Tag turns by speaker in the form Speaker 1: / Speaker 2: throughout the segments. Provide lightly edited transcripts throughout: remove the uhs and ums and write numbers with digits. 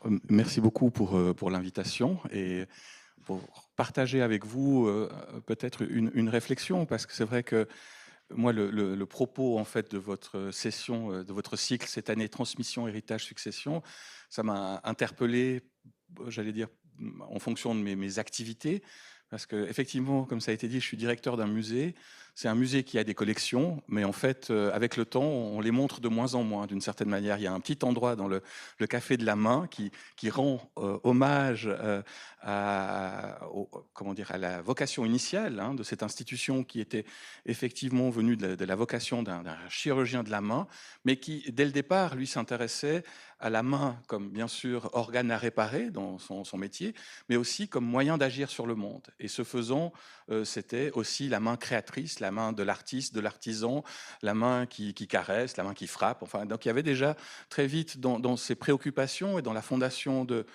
Speaker 1: Alors, merci beaucoup pour l'invitation et pour partager avec vous peut-être une réflexion, parce que c'est vrai que moi, le propos en fait de votre session, de votre cycle cette année, transmission, héritage, succession, ça m'a interpellé, j'allais dire, en fonction de mes activités, parce que effectivement, comme ça a été dit, je suis directeur d'un musée. C'est un musée qui a des collections, mais en fait, avec le temps, on les montre de moins en moins, d'une certaine manière. Il y a un petit endroit dans le Café de la Main qui rend hommage comment dire, à la vocation initiale de cette institution qui était effectivement venue de la vocation d'un chirurgien de la main, mais qui, dès le départ, lui s'intéressait à la main comme, bien sûr, organe à réparer dans son métier, mais aussi comme moyen d'agir sur le monde. Et ce faisant, c'était aussi la main créatrice, la main de l'artiste, de l'artisan, la main qui caresse, la main qui frappe. Enfin, donc il y avait déjà très vite dans ses préoccupations et dans la fondation de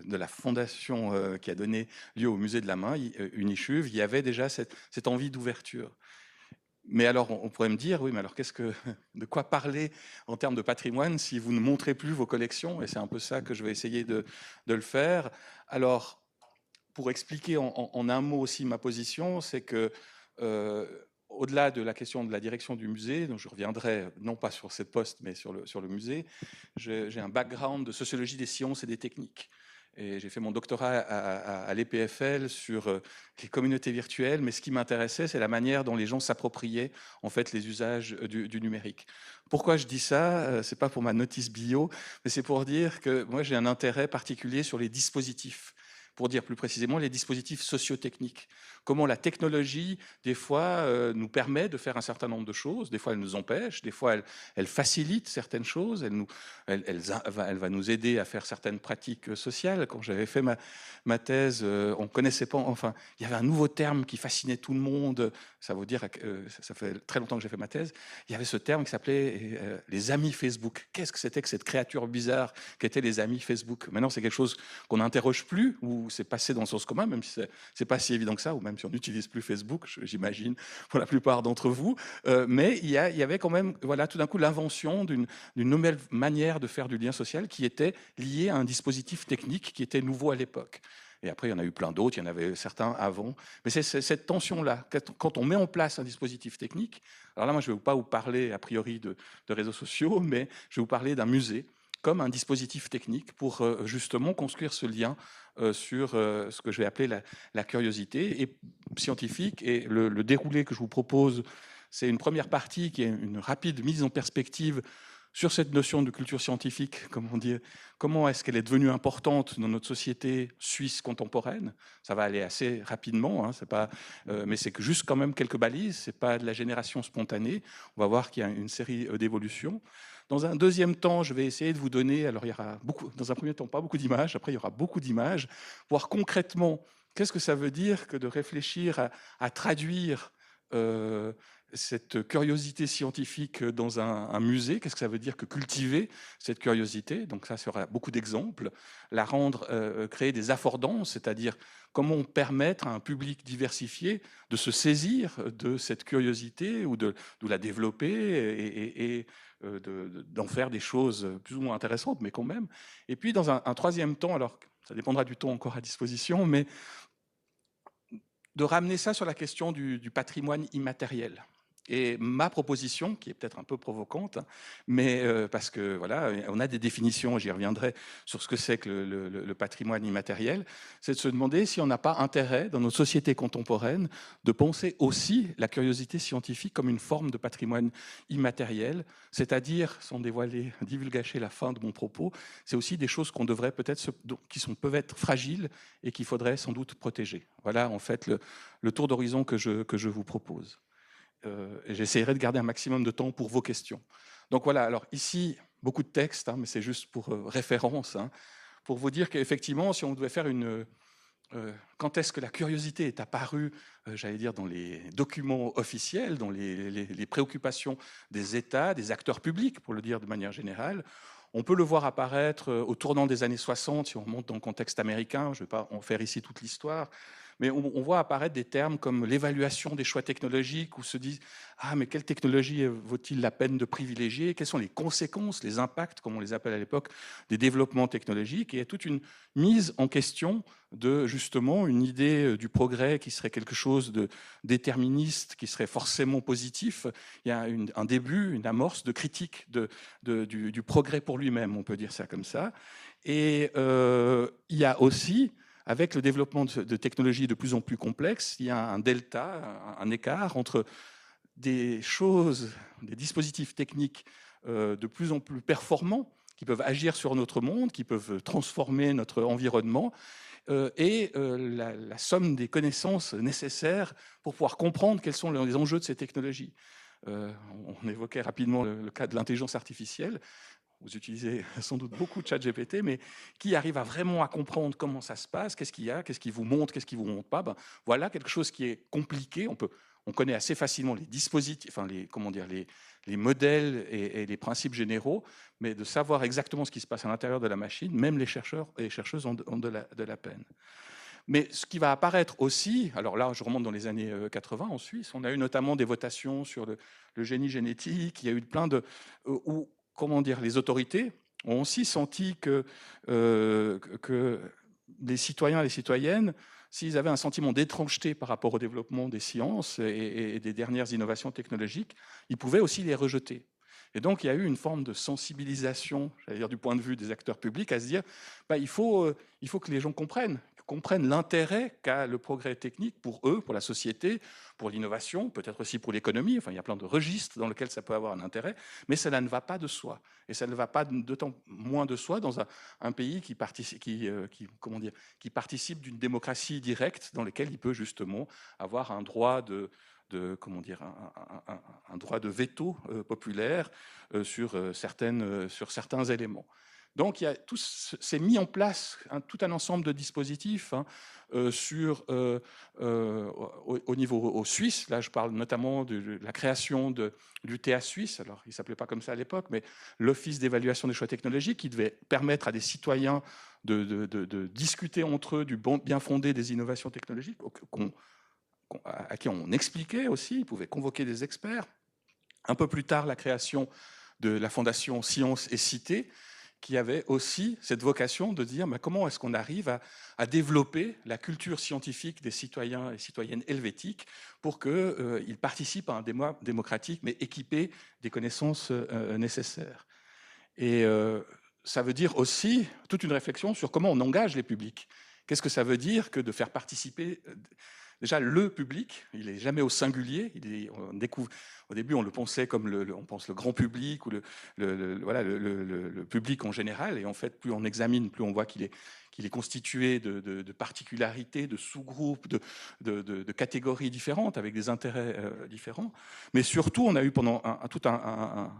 Speaker 1: la fondation qui a donné lieu au musée de la main, Unichuv, il y avait déjà cette envie d'ouverture. Mais alors, on pourrait me dire, oui, mais alors de quoi parler en termes de patrimoine si vous ne montrez plus vos collections? Et c'est un peu ça que je vais essayer de le faire. Alors, pour expliquer en un mot aussi ma position, c'est que euh, au-delà de la question de la direction du musée, dont je reviendrai non pas sur cette poste, mais sur le musée, j'ai un background de sociologie des sciences et des techniques. Et j'ai fait mon doctorat à l'EPFL sur les communautés virtuelles, mais ce qui m'intéressait, c'est la manière dont les gens s'appropriaient en fait les usages du numérique. Pourquoi je dis ça? C'est pas pour ma notice bio, mais c'est pour dire que moi j'ai un intérêt particulier sur les dispositifs, pour dire plus précisément les dispositifs sociotechniques. Comment la technologie, des fois, nous permet de faire un certain nombre de choses, des fois elle nous empêche, des fois elle facilite certaines choses, elle va nous aider à faire certaines pratiques sociales. Quand j'avais fait ma thèse, on connaissait pas, enfin, il y avait un nouveau terme qui fascinait tout le monde, ça veut dire, ça fait très longtemps que j'ai fait ma thèse, il y avait ce terme qui s'appelait les amis Facebook. Qu'est-ce que c'était que cette créature bizarre qu'étaient les amis Facebook? Maintenant, c'est quelque chose qu'on n'interroge plus, ou c'est passé dans le sens commun, même si c'est pas si évident que ça, ou même si on n'utilise plus Facebook, j'imagine, pour la plupart d'entre vous. Mais il y avait quand même, voilà, tout d'un coup, l'invention d'une nouvelle manière de faire du lien social qui était liée à un dispositif technique qui était nouveau à l'époque. Et après, il y en a eu plein d'autres, il y en avait certains avant. Mais c'est cette tension-là. Quand on met en place un dispositif technique, alors là, moi, je ne vais pas vous parler a priori de réseaux sociaux, mais je vais vous parler d'un musée comme un dispositif technique pour justement construire ce lien sur ce que je vais appeler la curiosité et scientifique. Et le déroulé que je vous propose, c'est une première partie qui est une rapide mise en perspective sur cette notion de culture scientifique, comment est-ce qu'elle est devenue importante dans notre société suisse contemporaine. Ça va aller assez rapidement, hein, c'est pas, mais c'est que juste quand même quelques balises, c'est pas de la génération spontanée. On va voir qu'il y a une série d'évolutions. Dans un deuxième temps, je vais essayer de vous donner, alors il y aura beaucoup, dans un premier temps, pas beaucoup d'images, après il y aura beaucoup d'images, voir concrètement qu'est-ce que ça veut dire que de réfléchir à traduire cette curiosité scientifique dans un musée. Qu'est-ce que ça veut dire que cultiver cette curiosité? Donc ça sera beaucoup d'exemples. La rendre, créer des affordances, c'est-à-dire comment permettre à un public diversifié de se saisir de cette curiosité ou de la développer et d'en faire des choses plus ou moins intéressantes, mais quand même. Et puis dans un troisième temps, alors ça dépendra du temps encore à disposition, mais de ramener ça sur la question du patrimoine immatériel. Et ma proposition, qui est peut-être un peu provocante, mais parce que voilà, on a des définitions, j'y reviendrai sur ce que c'est que le patrimoine immatériel, c'est de se demander si on n'a pas intérêt, dans nos sociétés contemporaines, de penser aussi la curiosité scientifique comme une forme de patrimoine immatériel, c'est-à-dire, sans dévoiler, divulgacher la fin de mon propos, c'est aussi des choses qu'on devrait peut-être, peuvent être fragiles et qu'il faudrait sans doute protéger. Voilà en fait le tour d'horizon que je vous propose. J'essaierai de garder un maximum de temps pour vos questions. Donc voilà, alors ici, beaucoup de textes, hein, mais c'est juste pour référence, hein, pour vous dire qu'effectivement, si on devait faire une... quand est-ce que la curiosité est apparue, j'allais dire, dans les documents officiels, dans les préoccupations des États, des acteurs publics, pour le dire de manière générale, on peut le voir apparaître au tournant des années 60, si on remonte dans le contexte américain, je ne vais pas en faire ici toute l'histoire, Mais on voit apparaître des termes comme l'évaluation des choix technologiques, où se dit ah, mais quelle technologie vaut-il la peine de privilégier? Quelles sont les conséquences, les impacts, comme on les appelle à l'époque, des développements technologiques? Et il y a toute une mise en question de justement une idée du progrès qui serait quelque chose de déterministe, qui serait forcément positif. Il y a un début, une amorce de critique du progrès pour lui-même, on peut dire ça comme ça. Et il y a aussi, avec le développement de technologies de plus en plus complexes, il y a un delta, un écart entre des choses, des dispositifs techniques de plus en plus performants qui peuvent agir sur notre monde, qui peuvent transformer notre environnement, et la somme des connaissances nécessaires pour pouvoir comprendre quels sont les enjeux de ces technologies. On évoquait rapidement le cas de l'intelligence artificielle. Vous utilisez sans doute beaucoup de ChatGPT, mais qui arrive à vraiment à comprendre comment ça se passe, qu'est-ce qu'il y a, qu'est-ce qui vous montre, qu'est-ce qui vous montre pas. Ben, voilà quelque chose qui est compliqué. On connaît assez facilement les dispositifs, enfin les modèles et les principes généraux, mais de savoir exactement ce qui se passe à l'intérieur de la machine, même les chercheurs et les chercheuses ont de la peine. Mais ce qui va apparaître aussi, alors là je remonte dans les années 80 en Suisse, on a eu notamment des votations sur le génie génétique, il y a eu plein de... où, comment dire, les autorités ont aussi senti que les citoyens et les citoyennes, s'ils avaient un sentiment d'étrangeté par rapport au développement des sciences et des dernières innovations technologiques, ils pouvaient aussi les rejeter. Et donc, il y a eu une forme de sensibilisation, j'allais dire du point de vue des acteurs publics, à se dire bah, il faut que les gens comprennent l'intérêt qu'a le progrès technique pour eux, pour la société, pour l'innovation, peut-être aussi pour l'économie. Enfin, il y a plein de registres dans lesquels ça peut avoir un intérêt, mais cela ne va pas de soi. Et ça ne va pas d'autant moins de soi dans un pays qui participe d'une démocratie directe dans laquelle il peut justement avoir un droit un droit de veto populaire sur certains éléments. Donc, c'est mis en place tout un ensemble de dispositifs au niveau suisse. Là, je parle notamment de la création du TA suisse. Alors, il ne s'appelait pas comme ça à l'époque, mais l'Office d'évaluation des choix technologiques qui devait permettre à des citoyens de discuter entre eux du bien fondé des innovations technologiques, à qui on expliquait aussi, ils pouvaient convoquer des experts. Un peu plus tard, la création de la fondation Science et Cité, qui avait aussi cette vocation de dire comment est-ce qu'on arrive à développer la culture scientifique des citoyens et citoyennes helvétiques pour qu'ils participent à un débat démocratique, mais équipés des connaissances nécessaires. Et ça veut dire aussi toute une réflexion sur comment on engage les publics. Qu'est-ce que ça veut dire que de faire participer déjà le public, il n'est jamais au singulier. On découvre, au début, on le pensait comme on pense le grand public ou le public en général. Et en fait, plus on examine, plus on voit qu'il est constitué de particularités, de sous-groupes, de catégories différentes, avec des intérêts différents. Mais surtout, on a eu pendant tout un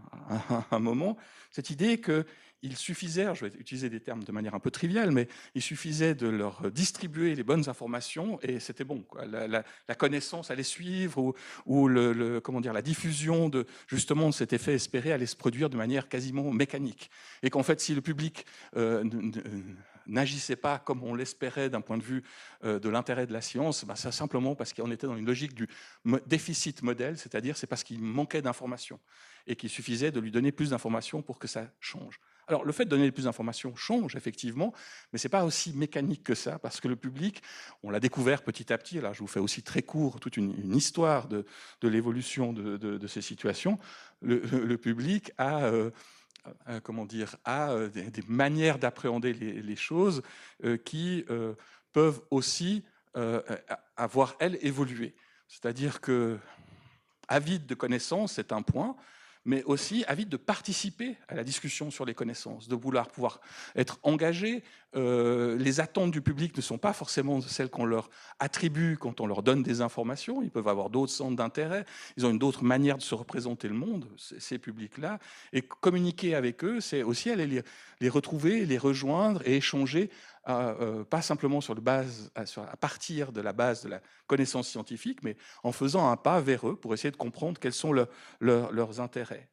Speaker 1: moment cette idée qu'il suffisait, je vais utiliser des termes de manière un peu triviale, mais il suffisait de leur distribuer les bonnes informations et c'était bon, quoi. La connaissance allait suivre ou la diffusion justement de cet effet espéré allait se produire de manière quasiment mécanique. Et qu'en fait, si le public n'agissait pas comme on l'espérait d'un point de vue de l'intérêt de la science, c'est simplement parce qu'on était dans une logique du déficit modèle, c'est-à-dire c'est parce qu'il manquait d'informations et qu'il suffisait de lui donner plus d'informations pour que ça change. Alors, le fait de donner plus d'informations change, effectivement, mais ce n'est pas aussi mécanique que ça, parce que le public, on l'a découvert petit à petit, là je vous fais aussi très court toute une histoire de l'évolution de ces situations, le public a des manières d'appréhender les choses qui peuvent aussi avoir, elles, évolué. C'est-à-dire que avide de connaissances, c'est un point, mais aussi avide de participer à la discussion sur les connaissances, de vouloir pouvoir être engagé. Les attentes du public ne sont pas forcément celles qu'on leur attribue quand on leur donne des informations. Ils peuvent avoir d'autres centres d'intérêt, ils ont une autre manière de se représenter le monde, ces publics-là. Et communiquer avec eux, c'est aussi aller les retrouver, les rejoindre et échanger, pas simplement à partir de la base de la connaissance scientifique, mais en faisant un pas vers eux pour essayer de comprendre quels sont leurs intérêts.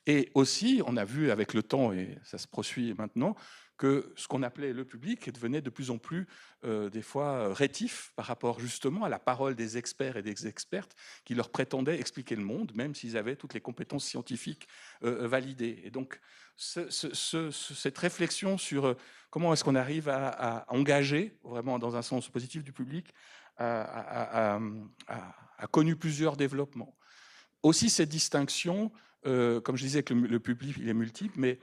Speaker 1: Et aussi, on a vu avec le temps, et ça se poursuit maintenant, que ce qu'on appelait le public devenait de plus en plus, des fois, rétif par rapport justement à la parole des experts et des expertes qui leur prétendaient expliquer le monde, même s'ils avaient toutes les compétences scientifiques validées. Et donc, cette réflexion sur comment est-ce qu'on arrive à engager, vraiment dans un sens positif du public, a connu plusieurs développements. Aussi cette distinction, comme je disais que le public il est multiple, mais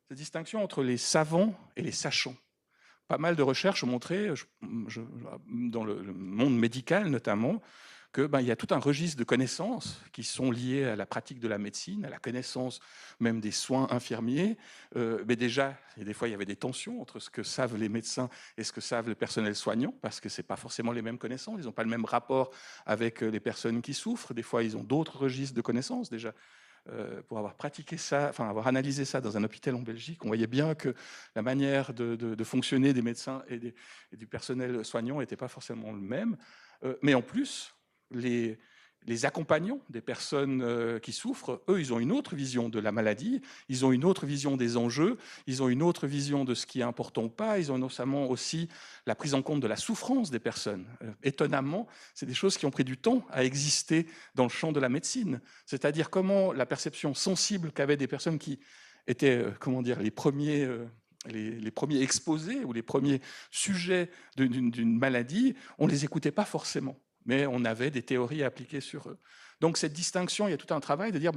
Speaker 1: cette distinction entre les savants et les sachants. Pas mal de recherches ont montré, dans le monde médical notamment, que il y a tout un registre de connaissances qui sont liées à la pratique de la médecine, à la connaissance même des soins infirmiers. Mais déjà, et des fois, il y avait des tensions entre ce que savent les médecins et ce que savent le personnel soignant, parce que c'est pas forcément les mêmes connaissances. Ils n'ont pas le même rapport avec les personnes qui souffrent. Des fois, ils ont d'autres registres de connaissances déjà. Pour avoir pratiqué ça, enfin avoir analysé ça dans un hôpital en Belgique, on voyait bien que la manière de fonctionner des médecins et du personnel soignant n'était pas forcément le même. Mais en plus, les accompagnants des personnes qui souffrent, eux, ils ont une autre vision de la maladie, ils ont une autre vision des enjeux, ils ont une autre vision de ce qui est important ou pas, ils ont notamment aussi la prise en compte de la souffrance des personnes. Étonnamment, c'est des choses qui ont pris du temps à exister dans le champ de la médecine. C'est-à-dire comment la perception sensible qu'avaient des personnes qui étaient, comment dire, les premiers exposés ou les premiers sujets d'une maladie, on ne les écoutait pas forcément, mais on avait des théories appliquées sur eux. Donc cette distinction, il y a tout un travail de dire,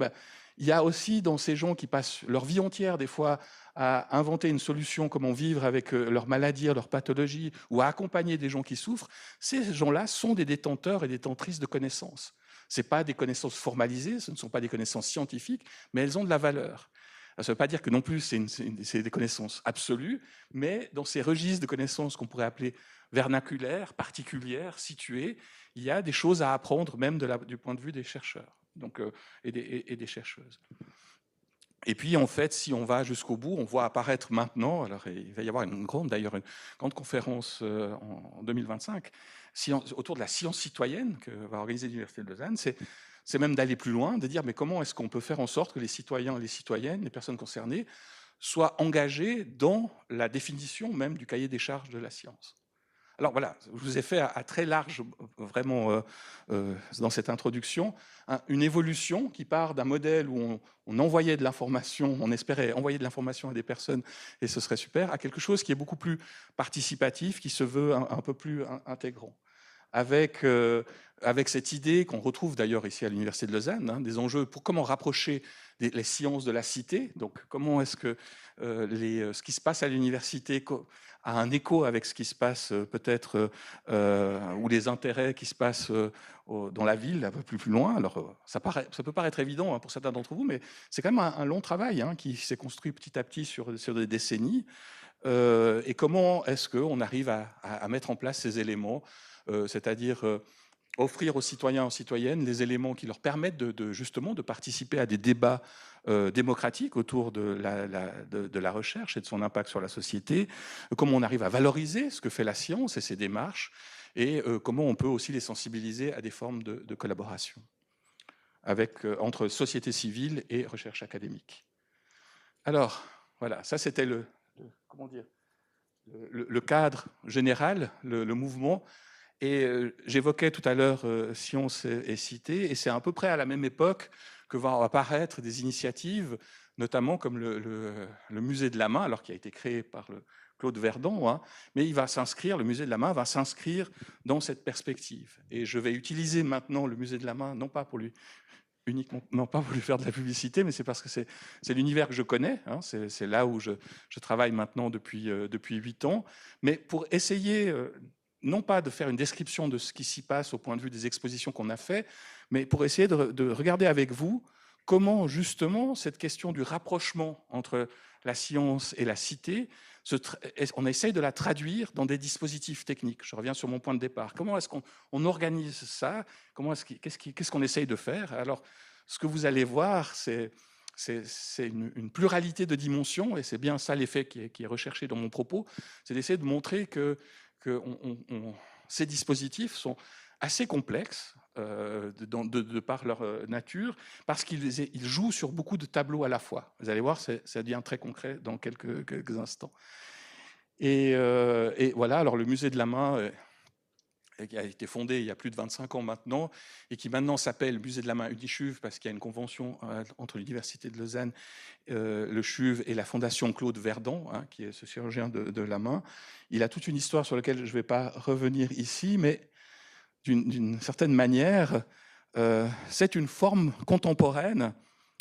Speaker 1: il y a aussi dans ces gens qui passent leur vie entière des fois à inventer une solution, comment vivre avec leur maladie, leur pathologie, ou à accompagner des gens qui souffrent, ces gens-là sont des détenteurs et détentrices de connaissances. Ce ne sont pas des connaissances formalisées, ce ne sont pas des connaissances scientifiques, mais elles ont de la valeur. Ça ne veut pas dire que non plus c'est des connaissances absolues, mais dans ces registres de connaissances qu'on pourrait appeler vernaculaires, particulières, situées, il y a des choses à apprendre même du point de vue des chercheurs et des chercheuses. Et puis, en fait, si on va jusqu'au bout, on voit apparaître maintenant, alors il va y avoir une grande conférence en 2025, autour de la science citoyenne que va organiser l'Université de Lausanne, c'est même d'aller plus loin, de dire mais comment est-ce qu'on peut faire en sorte que les citoyens et les citoyennes, les personnes concernées, soient engagés dans la définition même du cahier des charges de la science. Alors voilà, je vous ai fait à très large, vraiment, dans cette introduction, une évolution qui part d'un modèle où on envoyait de l'information, on espérait envoyer de l'information à des personnes et ce serait super, à quelque chose qui est beaucoup plus participatif, qui se veut un peu plus intégrant. Avec cette idée qu'on retrouve d'ailleurs ici à l'Université de Lausanne, des enjeux pour comment rapprocher les sciences de la cité. Donc comment est-ce que ce qui se passe à l'université a un écho avec ce qui se passe peut-être, ou les intérêts qui se passent dans la ville, un peu plus loin. Alors ça peut paraître évident pour certains d'entre vous, mais c'est quand même un long travail qui s'est construit petit à petit sur des décennies. Et comment est-ce qu'on arrive à mettre en place ces éléments, c'est-à-dire offrir aux citoyens et aux citoyennes les éléments qui leur permettent justement de participer à des débats démocratiques autour de la recherche et de son impact sur la société, comment on arrive à valoriser ce que fait la science et ses démarches, et comment on peut aussi les sensibiliser à des formes de collaboration entre société civile et recherche académique. Alors, voilà, ça c'était comment dire, le cadre général, le mouvement. Et j'évoquais tout à l'heure Science et Cité, et c'est à peu près à la même époque que vont apparaître des initiatives, notamment comme le Musée de la Main, alors qui a été créé par Claude Verdon, mais le Musée de la Main va s'inscrire dans cette perspective. Et je vais utiliser maintenant le Musée de la Main, non pas pour lui faire de la publicité, mais c'est parce que c'est l'univers que je connais, c'est là où je travaille maintenant depuis 8 ans, mais pour essayer non pas de faire une description de ce qui s'y passe au point de vue des expositions qu'on a fait, mais pour essayer de regarder avec vous comment justement cette question du rapprochement entre la science et la cité, on essaye de la traduire dans des dispositifs techniques. Je reviens sur mon point de départ. Comment est-ce qu'on organise ça? Qu'est-ce qu'on essaye de faire? Alors, ce que vous allez voir, c'est une pluralité de dimensions, et c'est bien ça l'effet qui est recherché dans mon propos, c'est d'essayer de montrer que ces dispositifs sont assez complexes de par leur nature, parce qu'ils jouent sur beaucoup de tableaux à la fois. Vous allez voir, ça devient très concret dans quelques instants. Et voilà, alors le musée de la main qui a été fondé il y a plus de 25 ans maintenant, et qui maintenant s'appelle Musée de la main Unichuv, parce qu'il y a une convention entre l'Université de Lausanne, le CHUV et la Fondation Claude Verdon, hein, qui est ce chirurgien de la main. Il a toute une histoire sur laquelle je ne vais pas revenir ici, mais d'une certaine manière, c'est une forme contemporaine,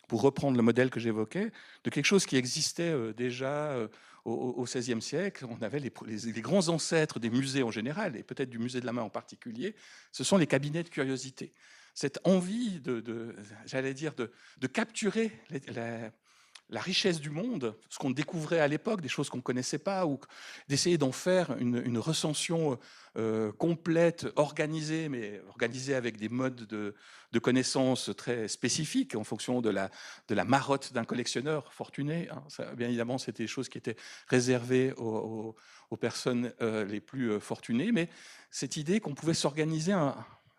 Speaker 1: pour reprendre le modèle que j'évoquais, de quelque chose qui existait déjà au XVIe siècle. On avait les grands ancêtres des musées en général, et peut-être du musée de la main en particulier, ce sont les cabinets de curiosité. Cette envie j'allais dire, de capturer la richesse du monde, ce qu'on découvrait à l'époque, des choses qu'on ne connaissait pas, ou d'essayer d'en faire une recension complète, organisée, mais organisée avec des modes de connaissances très spécifiques en fonction de la marotte d'un collectionneur fortuné. Hein. Ça, bien évidemment, c'était des choses qui étaient réservées aux personnes les plus fortunées, mais cette idée qu'on pouvait s'organiser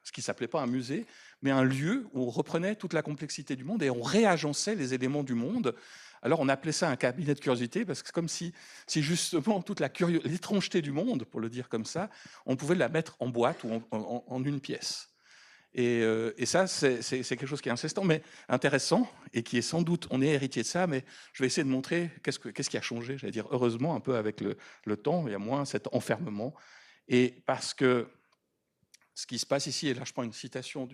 Speaker 1: ce qui ne s'appelait pas un musée, mais un lieu où on reprenait toute la complexité du monde et on réagençait les éléments du monde. Alors on appelait ça un cabinet de curiosité, parce que c'est comme si justement toute l'étrangeté du monde, pour le dire comme ça, on pouvait la mettre en boîte ou en une pièce. Et ça, c'est quelque chose qui est incessant, mais intéressant, et qui est sans doute, on est héritier de ça, mais je vais essayer de montrer qu'est-ce qui a changé, j'allais dire, heureusement, un peu avec le temps, il y a moins cet enfermement. Et parce que ce qui se passe ici, et là je prends une citation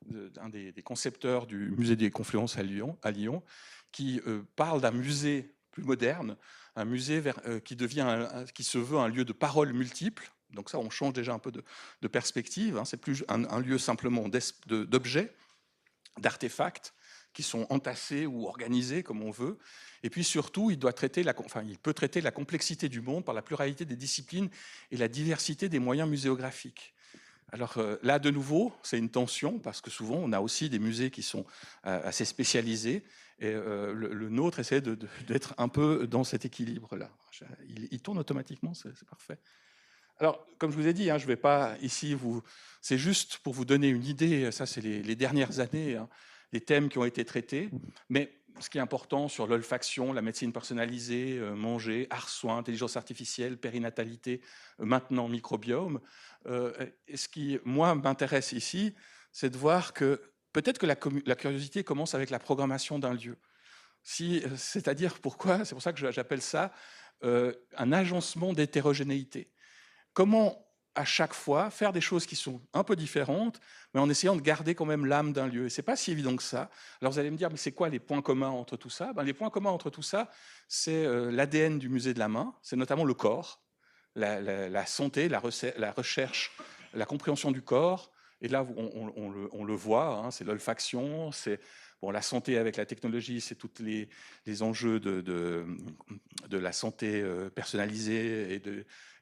Speaker 1: d'un des concepteurs du musée des Confluences à Lyon, qui parle d'un musée plus moderne, un musée qui se veut un lieu de parole multiple. Donc ça, on change déjà un peu de perspective. Hein. C'est plus un lieu simplement d'objets, d'artefacts qui sont entassés ou organisés comme on veut. Et puis surtout, il peut traiter la complexité du monde par la pluralité des disciplines et la diversité des moyens muséographiques. Alors là, de nouveau, c'est une tension, parce que souvent, on a aussi des musées qui sont assez spécialisés, et le nôtre essaie d'être un peu dans cet équilibre-là. Il tourne automatiquement, c'est parfait. Alors, comme je vous ai dit, hein, je ne vais pas ici c'est juste pour vous donner une idée, ça c'est les dernières années, hein, les thèmes qui ont été traités, mais ce qui est important sur l'olfaction, la médecine personnalisée, manger, art, soins, intelligence artificielle, périnatalité, maintenant microbiome. Et ce qui, moi, m'intéresse ici, c'est de voir que peut-être que la curiosité commence avec la programmation d'un lieu. C'est-à-dire pourquoi, c'est pour ça que j'appelle ça un agencement d'hétérogénéité. Comment, à chaque fois, faire des choses qui sont un peu différentes, mais en essayant de garder quand même l'âme d'un lieu. Et ce n'est pas si évident que ça. Alors vous allez me dire, mais c'est quoi les points communs entre tout ça? Les points communs entre tout ça, c'est l'ADN du musée de la main, c'est notamment le corps, la santé, la recherche, la compréhension du corps. Et là, on le voit, hein, c'est l'olfaction, c'est la santé avec la technologie, c'est tous les enjeux de la santé personnalisée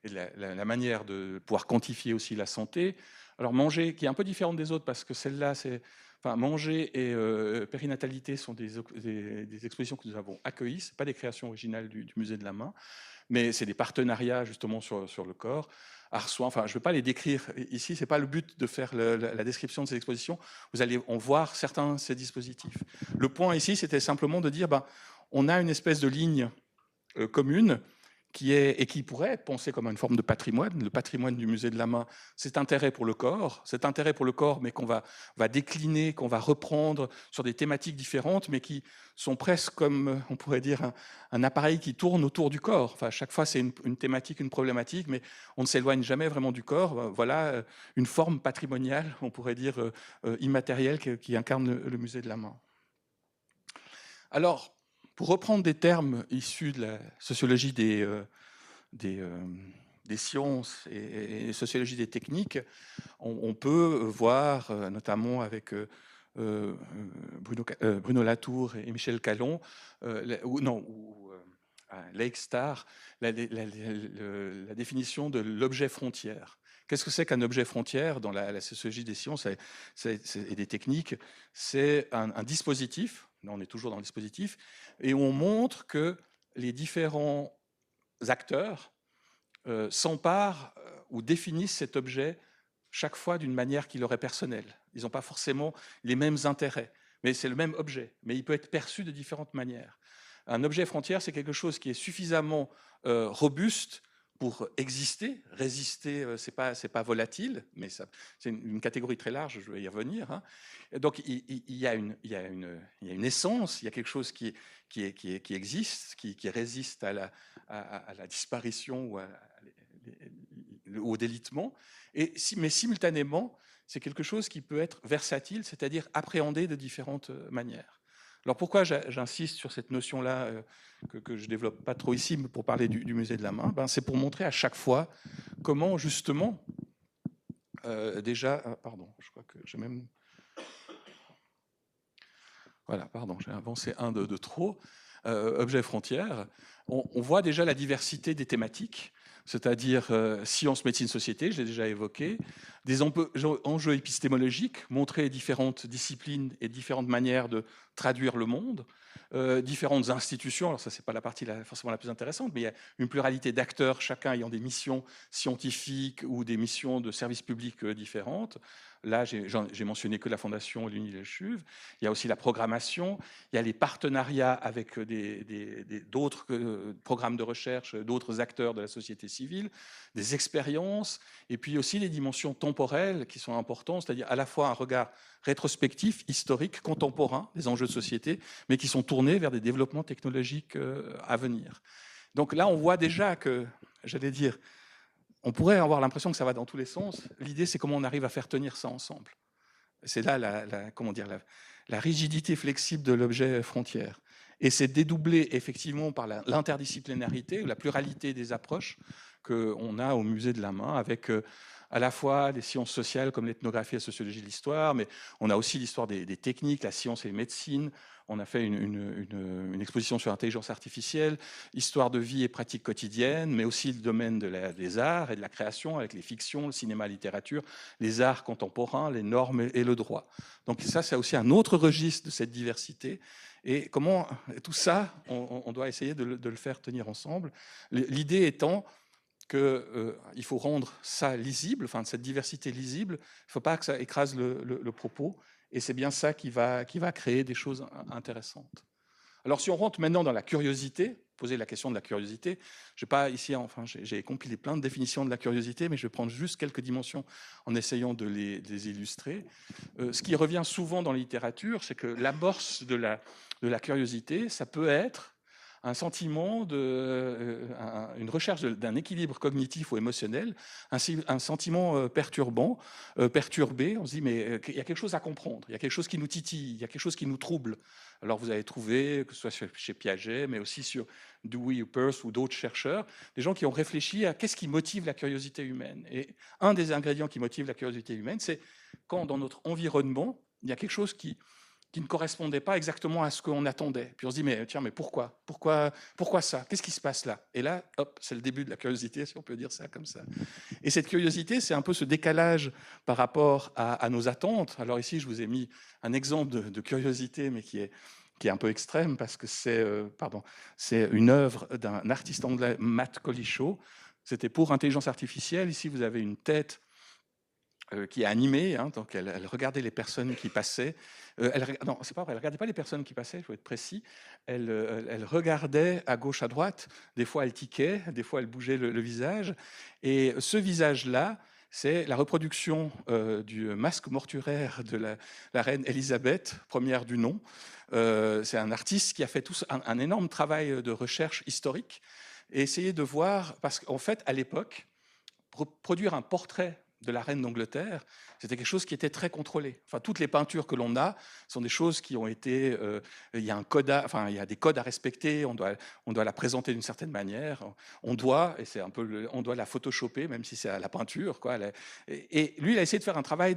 Speaker 1: et la manière de pouvoir quantifier aussi la santé. Alors manger, qui est un peu différente des autres, parce que celle-là, manger et périnatalité sont des expositions que nous avons accueillies. Ce pas des créations originales du musée de la main, mais c'est des partenariats justement sur le corps. Art, soins, je ne vais pas les décrire ici, ce n'est pas le but de faire la description de ces expositions. Vous allez en voir certains de ces dispositifs. Le point ici, c'était simplement de dire, on a une espèce de ligne commune qui pourrait être pensée comme une forme de patrimoine. Le patrimoine du musée de la main, cet intérêt pour le corps, mais qu'on va décliner, qu'on va reprendre sur des thématiques différentes, mais qui sont presque comme, on pourrait dire, un appareil qui tourne autour du corps. Enfin, à chaque fois, c'est une thématique, une problématique, mais on ne s'éloigne jamais vraiment du corps. Voilà une forme patrimoniale, on pourrait dire immatérielle, qui incarne le musée de la main. Alors, pour reprendre des termes issus de la sociologie des sciences et sociologie des techniques, on peut voir, notamment avec Bruno Latour et Michel Callon, Lake Star, la définition de l'objet frontière. Qu'est-ce que c'est qu'un objet frontière dans la sociologie des sciences et des techniques? C'est un dispositif, là on est toujours dans le dispositif, et on montre que les différents acteurs s'emparent ou définissent cet objet chaque fois d'une manière qui leur est personnelle. Ils n'ont pas forcément les mêmes intérêts, mais c'est le même objet, mais il peut être perçu de différentes manières. Un objet frontière, c'est quelque chose qui est suffisamment robuste pour exister, résister, c'est pas volatile, mais c'est une catégorie très large, je vais y revenir. Hein. Donc il y a une essence, il y a quelque chose qui existe, qui résiste à la disparition ou au délitement, mais simultanément, c'est quelque chose qui peut être versatile, c'est-à-dire appréhendé de différentes manières. Alors pourquoi j'insiste sur cette notion-là que je ne développe pas trop ici pour parler du musée de la main, c'est pour montrer à chaque fois comment justement pardon, je crois que j'ai même... Voilà, pardon, j'ai avancé un de trop. Objet frontière, on voit déjà la diversité des thématiques, c'est-à-dire sciences, médecine, société, je l'ai déjà évoqué, des enjeux épistémologiques, montrer différentes disciplines et différentes manières de traduire le monde, différentes institutions, alors ça c'est pas la partie forcément la plus intéressante, mais il y a une pluralité d'acteurs, chacun ayant des missions scientifiques ou des missions de services publics différentes. Là, j'ai mentionné que la Fondation et l'UNILECHUV. Il y a aussi la programmation, il y a les partenariats avec d'autres programmes de recherche, d'autres acteurs de la société civile, des expériences, et puis aussi les dimensions temporelles qui sont importantes, c'est-à-dire à la fois un regard rétrospectif, historique, contemporain des enjeux de société, mais qui sont tournés vers des développements technologiques à venir. Donc là, on voit déjà que, j'allais dire, on pourrait avoir l'impression que ça va dans tous les sens. L'idée, c'est comment on arrive à faire tenir ça ensemble. C'est là la rigidité flexible de l'objet frontière. Et c'est dédoublé effectivement par l'interdisciplinarité, la pluralité des approches qu'on a au musée de la main, avec à la fois des sciences sociales comme l'ethnographie, la sociologie de l'histoire, mais on a aussi l'histoire des techniques, la science et les médecines. On a fait une exposition sur l'intelligence artificielle, histoire de vie et pratiques quotidiennes, mais aussi le domaine des arts et de la création avec les fictions, le cinéma, la littérature, les arts contemporains, les normes et le droit. Donc ça, c'est aussi un autre registre de cette diversité. Et comment tout ça, on doit essayer de le faire tenir ensemble. L'idée étant qu'il faut rendre ça lisible, enfin cette diversité lisible, il ne faut pas que ça écrase le propos, et c'est bien ça qui va créer des choses intéressantes. Alors si on rentre maintenant dans la curiosité, poser la question de la curiosité, j'ai compilé plein de définitions de la curiosité, mais je vais prendre juste quelques dimensions en essayant de les illustrer. Ce qui revient souvent dans la littérature, c'est que l'amorce de la curiosité, ça peut être un sentiment, une recherche d'un équilibre cognitif ou émotionnel, un sentiment perturbant, perturbé. On se dit, mais il y a quelque chose à comprendre, il y a quelque chose qui nous titille, il y a quelque chose qui nous trouble. Alors vous avez trouvé, que ce soit chez Piaget, mais aussi sur Dewey ou Peirce ou d'autres chercheurs, des gens qui ont réfléchi à qu'est-ce qui motive la curiosité humaine. Et un des ingrédients qui motive la curiosité humaine, c'est quand dans notre environnement, il y a quelque chose qui ne correspondait pas exactement à ce qu'on attendait. Puis on se dit, mais tiens, mais pourquoi ça? Qu'est-ce qui se passe là? Et là, hop, c'est le début de la curiosité, si on peut dire ça comme ça. Et cette curiosité, c'est un peu ce décalage par rapport à nos attentes. Alors ici, je vous ai mis un exemple de curiosité, mais qui est un peu extrême, parce que c'est une œuvre d'un artiste anglais, Matt Collishaw. C'était pour intelligence artificielle. Ici, vous avez une tête qui est animée, hein, donc elle regardait les personnes qui passaient. Non, c'est pas vrai, elle regardait pas les personnes qui passaient, il faut être précis. Elle regardait à gauche, à droite. Des fois, elle tiquait, des fois, elle bougeait le visage. Et ce visage-là, c'est la reproduction du masque mortuaire de la reine Élisabeth, première du nom. C'est un artiste qui a fait un énorme travail de recherche historique et essayer de voir, parce qu'en fait, à l'époque, produire un portrait de la reine d'Angleterre, c'était quelque chose qui était très contrôlé. Enfin, toutes les peintures que l'on a sont des choses qui ont été... il y a il y a des codes à respecter, on doit la présenter d'une certaine manière, on doit la photoshopper, même si c'est à la peinture, quoi. Et lui, il a essayé de faire un travail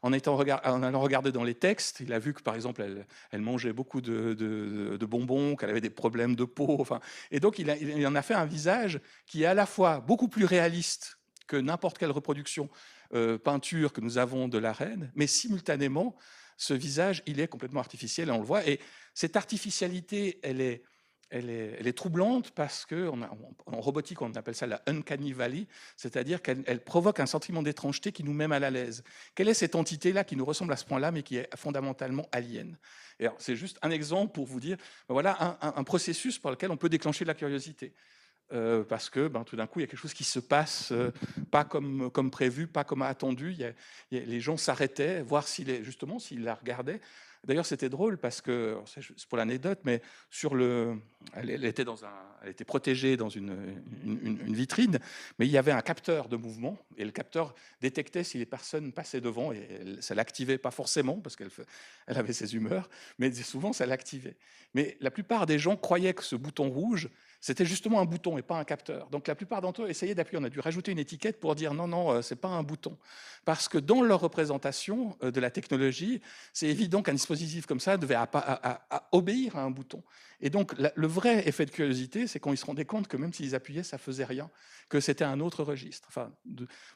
Speaker 1: en allant regarder dans les textes. Il a vu que, par exemple, elle mangeait beaucoup de bonbons, qu'elle avait des problèmes de peau. Enfin, et donc, il en a fait un visage qui est à la fois beaucoup plus réaliste que n'importe quelle reproduction peinture que nous avons de la reine, mais simultanément, ce visage, il est complètement artificiel, et on le voit. Et cette artificialité, elle est elle est troublante parce que en robotique, on appelle ça la uncanny valley, c'est-à-dire qu'elle provoque un sentiment d'étrangeté qui nous met mal à l'aise. Quelle est cette entité-là qui nous ressemble à ce point-là, mais qui est fondamentalement alien? Et c'est juste un exemple pour vous dire, ben voilà un processus par lequel on peut déclencher de la curiosité. Parce que tout d'un coup, il y a quelque chose qui se passe pas comme prévu, pas comme attendu. Les gens s'arrêtaient, voir justement s'ils la regardaient. D'ailleurs, c'était drôle parce que, c'est pour l'anecdote, mais elle était protégée dans une vitrine, mais il y avait un capteur de mouvement et le capteur détectait si les personnes passaient devant et ça l'activait pas forcément parce elle avait ses humeurs, mais souvent ça l'activait. Mais la plupart des gens croyaient que ce bouton rouge, c'était justement un bouton et pas un capteur. Donc la plupart d'entre eux essayaient d'appuyer. On a dû rajouter une étiquette pour dire non, non, c'est pas un bouton. Parce que dans leur représentation de la technologie, c'est évident qu'un dispositif comme ça devait obéir à un bouton. Et donc le vrai effet de curiosité, c'est quand ils se rendaient compte que même s'ils appuyaient, ça faisait rien, que c'était un autre registre. Enfin,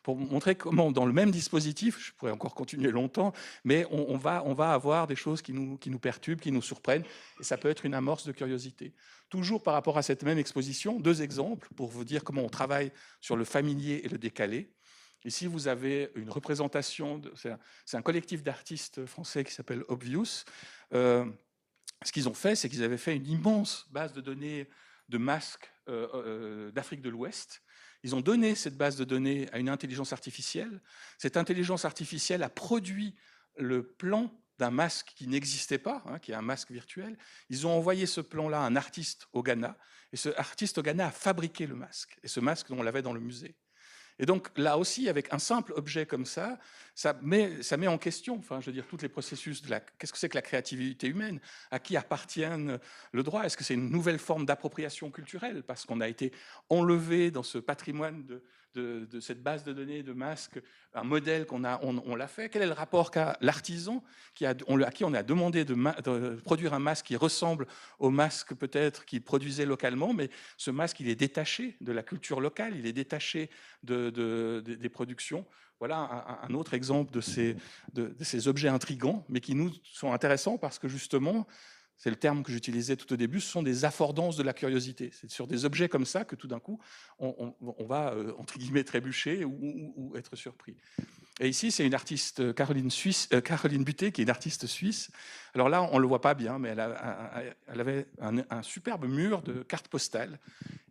Speaker 1: pour montrer comment dans le même dispositif, je pourrais encore continuer longtemps, mais on va avoir des choses qui nous perturbent, qui nous surprennent, et ça peut être une amorce de curiosité. Toujours par rapport à cette même exposition, 2 exemples pour vous dire comment on travaille sur le familier et le décalé. Ici, vous avez une représentation, c'est un collectif d'artistes français qui s'appelle Obvious. Ce qu'ils ont fait, c'est qu'ils avaient fait une immense base de données de masques d'Afrique de l'Ouest. Ils ont donné cette base de données à une intelligence artificielle. Cette intelligence artificielle a produit le plan d'un masque qui n'existait pas, qui est un masque virtuel. Ils ont envoyé ce plan-là à un artiste au Ghana, et ce artiste au Ghana a fabriqué le masque. Et ce masque, on l'avait dans le musée. Et donc là aussi, avec un simple objet comme ça met en question, enfin, je veux dire, tous les processus qu'est-ce que c'est que la créativité humaine? À qui appartiennent le droit? Est-ce que c'est une nouvelle forme d'appropriation culturelle parce qu'on a été enlevé dans ce patrimoine de cette base de données de masques, un modèle on l'a fait? Quel est le rapport qu'a l'artisan à qui on a demandé de produire un masque qui ressemble au masque peut-être qu'il produisait localement, mais ce masque, il est détaché de la culture locale, il est détaché des productions. Voilà un autre exemple de ces objets intrigants, mais qui nous sont intéressants parce que justement, c'est le terme que j'utilisais tout au début, ce sont des affordances de la curiosité. C'est sur des objets comme ça que tout d'un coup, on va, entre guillemets, trébucher ou être surpris. Et ici, c'est une artiste, Caroline Buté, qui est une artiste suisse. Alors là, on ne le voit pas bien, mais elle avait un superbe mur de cartes postales.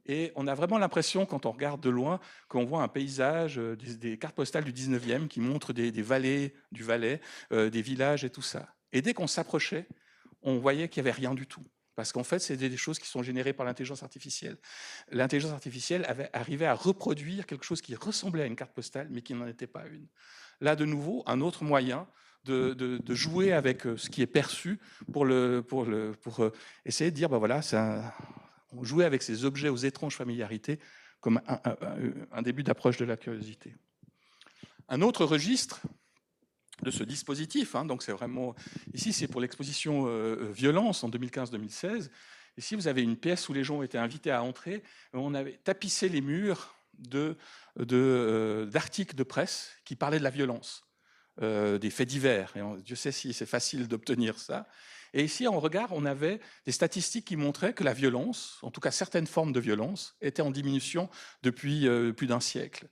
Speaker 1: Et on a vraiment l'impression, quand on regarde de loin, qu'on voit un paysage, des cartes postales du 19e qui montrent des vallées du Valais, des villages et tout ça. Et dès qu'on s'approchait, on voyait qu'il n'y avait rien du tout. Parce qu'en fait, c'est des choses qui sont générées par l'intelligence artificielle. L'intelligence artificielle avait arrivé à reproduire quelque chose qui ressemblait à une carte postale, mais qui n'en était pas une. Là, de nouveau, un autre moyen de jouer avec ce qui est perçu pour essayer de dire, ben voilà, on jouait avec ces objets aux étranges familiarités comme un début d'approche de la curiosité. Un autre registre de ce dispositif, donc c'est vraiment, ici c'est pour l'exposition Violence en 2015-2016. Ici vous avez une pièce où les gens ont été invités à entrer. On avait tapissé les murs d'articles de presse qui parlaient de la violence, des faits divers. Et Dieu sait si c'est facile d'obtenir ça. Et ici, en regard, on avait des statistiques qui montraient que la violence, en tout cas certaines formes de violence, étaient en diminution depuis plus d'un siècle.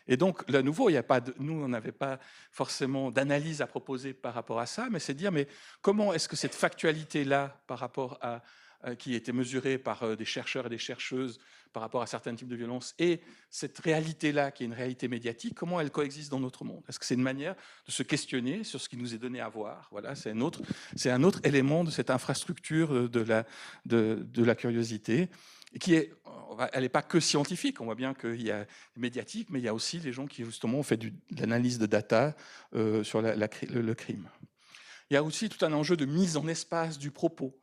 Speaker 1: Et donc, là, à nouveau, nous, on n'avait pas forcément d'analyse à proposer par rapport à ça, mais c'est de dire, mais comment est-ce que cette factualité-là, par rapport qui était mesurée par des chercheurs et des chercheuses par rapport à certains types de violences, et cette réalité-là, qui est une réalité médiatique, comment elle coexiste dans notre monde? Est-ce que c'est une manière de se questionner sur ce qui nous est donné à voir? Voilà, c'est un autre élément de cette infrastructure de la curiosité, qui elle n'est pas que scientifique. On voit bien qu'il y a médiatique, mais il y a aussi les gens qui justement ont fait de l'analyse de data sur le crime. Il y a aussi tout un enjeu de mise en espace du propos.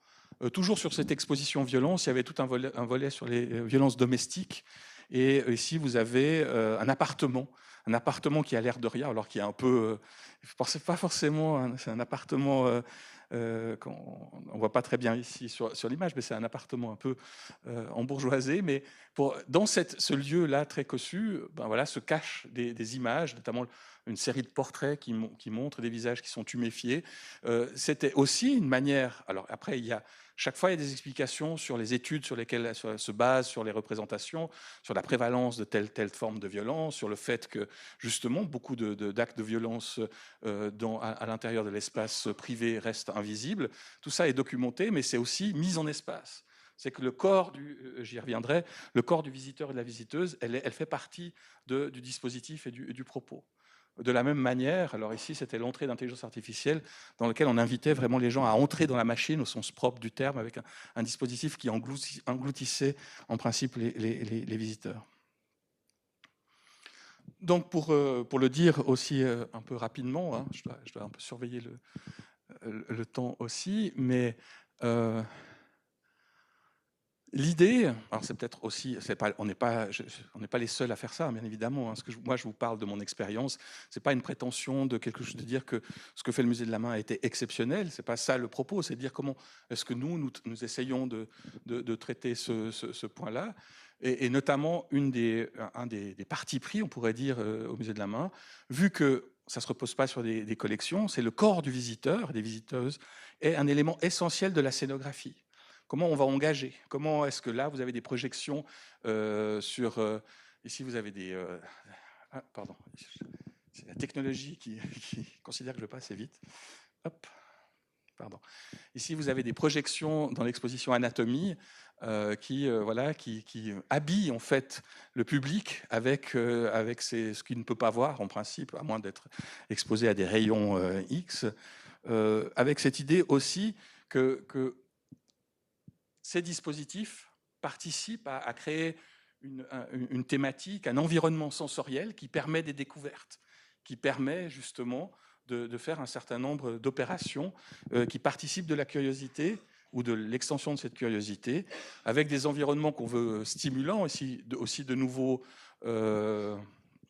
Speaker 1: Toujours sur cette exposition violence, il y avait tout un volet sur les violences domestiques. Et ici, vous avez un appartement qui a l'air de rien, alors qu'il y a un peu... c'est pas forcément... c'est un appartement... qu'on ne voit pas très bien ici sur l'image, mais c'est un appartement un peu embourgeoisé. Mais dans ce lieu-là très cossu, voilà, se cachent des images, notamment une série de portraits qui montrent des visages qui sont tuméfiés. C'était aussi une manière... Alors après, il y a Chaque fois, il y a des explications sur les études sur lesquelles elle se base, sur les représentations, sur la prévalence de telle forme de violence, sur le fait que, justement, beaucoup d'actes de violence à l'intérieur de l'espace privé restent invisibles. Tout ça est documenté, mais c'est aussi mis en espace. C'est que le corps j'y reviendrai, le corps du visiteur et de la visiteuse, elle fait partie du dispositif et du propos. De la même manière, alors ici c'était l'entrée d'intelligence artificielle dans lequel on invitait vraiment les gens à entrer dans la machine au sens propre du terme avec un dispositif qui engloutissait en principe les visiteurs. Donc pour le dire aussi un peu rapidement, hein, je dois un peu surveiller le temps aussi, mais l'idée, alors c'est peut-être aussi, on n'est pas les seuls à faire ça, bien évidemment. Hein. Moi, je vous parle de mon expérience. C'est pas une prétention de quelque chose de dire que ce que fait le musée de la main a été exceptionnel. C'est pas ça le propos. C'est de dire comment est-ce que nous essayons de traiter ce point-là, et notamment un des partis pris, on pourrait dire, au musée de la main, vu que ça se repose pas sur des collections, c'est le corps du visiteur, des visiteuses, est un élément essentiel de la scénographie. Comment on va engager? Comment est-ce que là, vous avez des projections sur... ici, vous avez des... ah, pardon. C'est la technologie qui considère que je passe assez vite. Hop. Pardon. Ici, vous avez des projections dans l'exposition Anatomie qui habillent en fait le public avec ce qu'il ne peut pas voir en principe, à moins d'être exposé à des rayons X, avec cette idée aussi que ces dispositifs participent à créer une thématique, un environnement sensoriel qui permet des découvertes, qui permet justement de faire un certain nombre d'opérations qui participent de la curiosité ou de l'extension de cette curiosité, avec des environnements qu'on veut stimulants, aussi de nouveaux...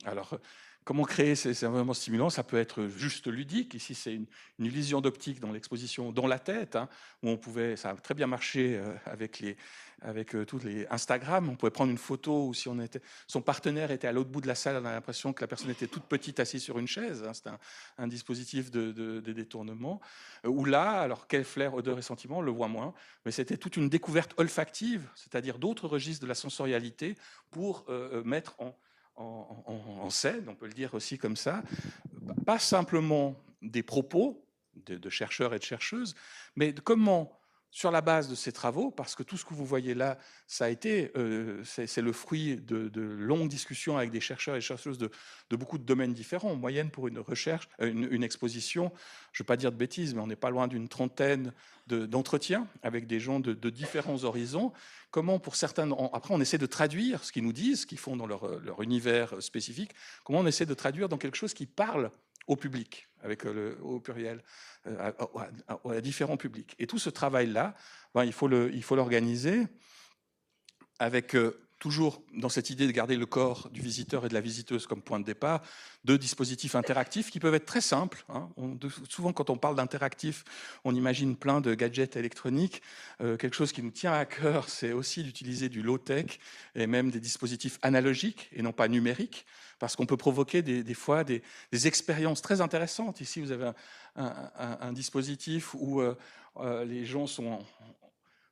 Speaker 1: alors, comment créer ces environnements stimulants? Ça peut être juste ludique. Ici, c'est une illusion d'optique dans l'exposition Dans la tête, hein, où ça a très bien marché avec tous les Instagram. On pouvait prendre une photo où si son partenaire était à l'autre bout de la salle, on a l'impression que la personne était toute petite assise sur une chaise. Hein, c'était un dispositif de détournement. Où là, alors quel flair, odeur et sentiment, on le voit moins, mais c'était toute une découverte olfactive, c'est-à-dire d'autres registres de la sensorialité pour mettre en scène, on peut le dire aussi comme ça, pas simplement des propos de chercheurs et de chercheuses, mais de comment, sur la base de ces travaux, parce que tout ce que vous voyez là, ça a été, c'est le fruit de longues discussions avec des chercheurs et chercheuses de beaucoup de domaines différents. En moyenne, pour une recherche, une exposition, je ne veux pas dire de bêtises, mais on n'est pas loin d'une trentaine d'entretiens avec des gens de différents horizons. Comment, pour certains, après on essaie de traduire ce qu'ils nous disent, ce qu'ils font dans leur univers spécifique, comment on essaie de traduire dans quelque chose qui parle au public, au pluriel, à différents publics. Et tout ce travail-là, il faut l'organiser avec toujours dans cette idée de garder le corps du visiteur et de la visiteuse comme point de départ, de dispositifs interactifs qui peuvent être très simples. Hein. Souvent, quand on parle d'interactif, on imagine plein de gadgets électroniques. Quelque chose qui nous tient à cœur, c'est aussi d'utiliser du low-tech et même des dispositifs analogiques et non pas numériques, parce qu'on peut provoquer des fois des expériences très intéressantes. Ici, vous avez un dispositif où les gens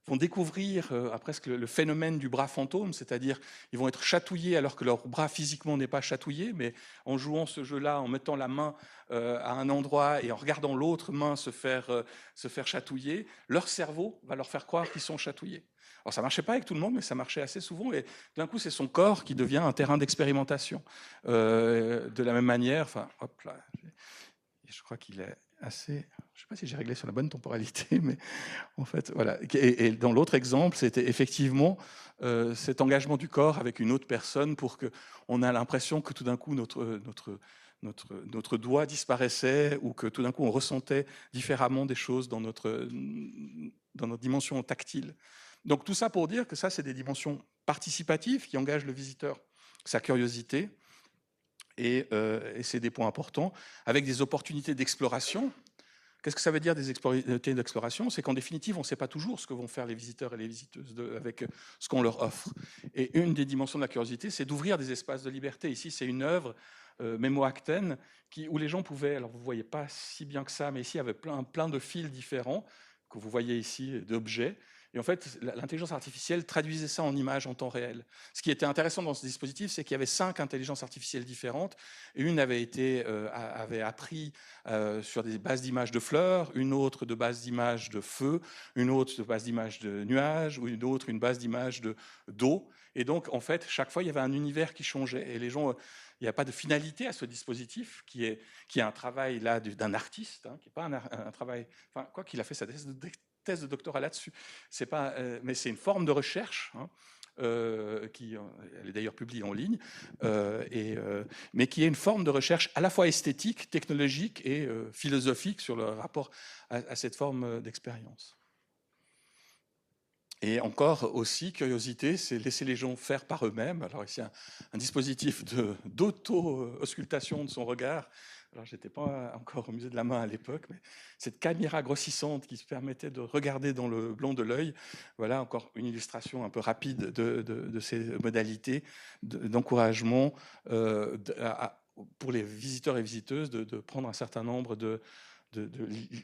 Speaker 1: vont découvrir presque le phénomène du bras fantôme, c'est-à-dire ils vont être chatouillés alors que leur bras physiquement n'est pas chatouillé, mais en jouant ce jeu-là, en mettant la main à un endroit et en regardant l'autre main se faire chatouiller, leur cerveau va leur faire croire qu'ils sont chatouillés. Alors ça ne marchait pas avec tout le monde, mais ça marchait assez souvent, et d'un coup c'est son corps qui devient un terrain d'expérimentation. De la même manière, enfin, hop là, je crois qu'il est assez... Je ne sais pas si j'ai réglé sur la bonne temporalité, mais en fait, voilà. Et dans l'autre exemple, c'était effectivement cet engagement du corps avec une autre personne pour qu'on ait l'impression que tout d'un coup notre doigt disparaissait, ou que tout d'un coup on ressentait différemment des choses dans notre dimension tactile. Donc tout ça pour dire que ça, c'est des dimensions participatives qui engagent le visiteur, sa curiosité, et c'est des points importants, avec des opportunités d'exploration. Qu'est-ce que ça veut dire des opportunités d'exploration? C'est qu'en définitive, on ne sait pas toujours ce que vont faire les visiteurs et les visiteuses avec ce qu'on leur offre. Et une des dimensions de la curiosité, c'est d'ouvrir des espaces de liberté. Ici, c'est une œuvre, Memo Acten, où les gens pouvaient, alors vous ne voyez pas si bien que ça, mais ici, il y avait plein de fils différents que vous voyez ici d'objets. Et en fait, l'intelligence artificielle traduisait ça en images en temps réel. Ce qui était intéressant dans ce dispositif, c'est qu'il y avait 5 intelligences artificielles différentes. Et une avait appris sur des bases d'images de fleurs, une autre de base d'images de feu, une autre de base d'images de nuages, ou une base d'images d'eau. Et donc, en fait, chaque fois, il y avait un univers qui changeait. Et les gens, il n'y a pas de finalité à ce dispositif, qui est un travail là d'un artiste, hein, qui n'est pas un travail. Enfin, quoi qu'il a fait sa thèse de doctorat là-dessus. C'est pas, mais c'est une forme de recherche. Hein, elle est d'ailleurs publiée en ligne, mais qui est une forme de recherche à la fois esthétique, technologique et philosophique sur le rapport à cette forme d'expérience. Et encore aussi, curiosité, c'est laisser les gens faire par eux-mêmes. Alors ici, un dispositif d'auto-auscultation de son regard. Alors, je n'étais pas encore au musée de la main à l'époque, mais cette caméra grossissante qui se permettait de regarder dans le blanc de l'œil, voilà encore une illustration un peu rapide de ces modalités d'encouragement pour les visiteurs et visiteuses de prendre un certain nombre de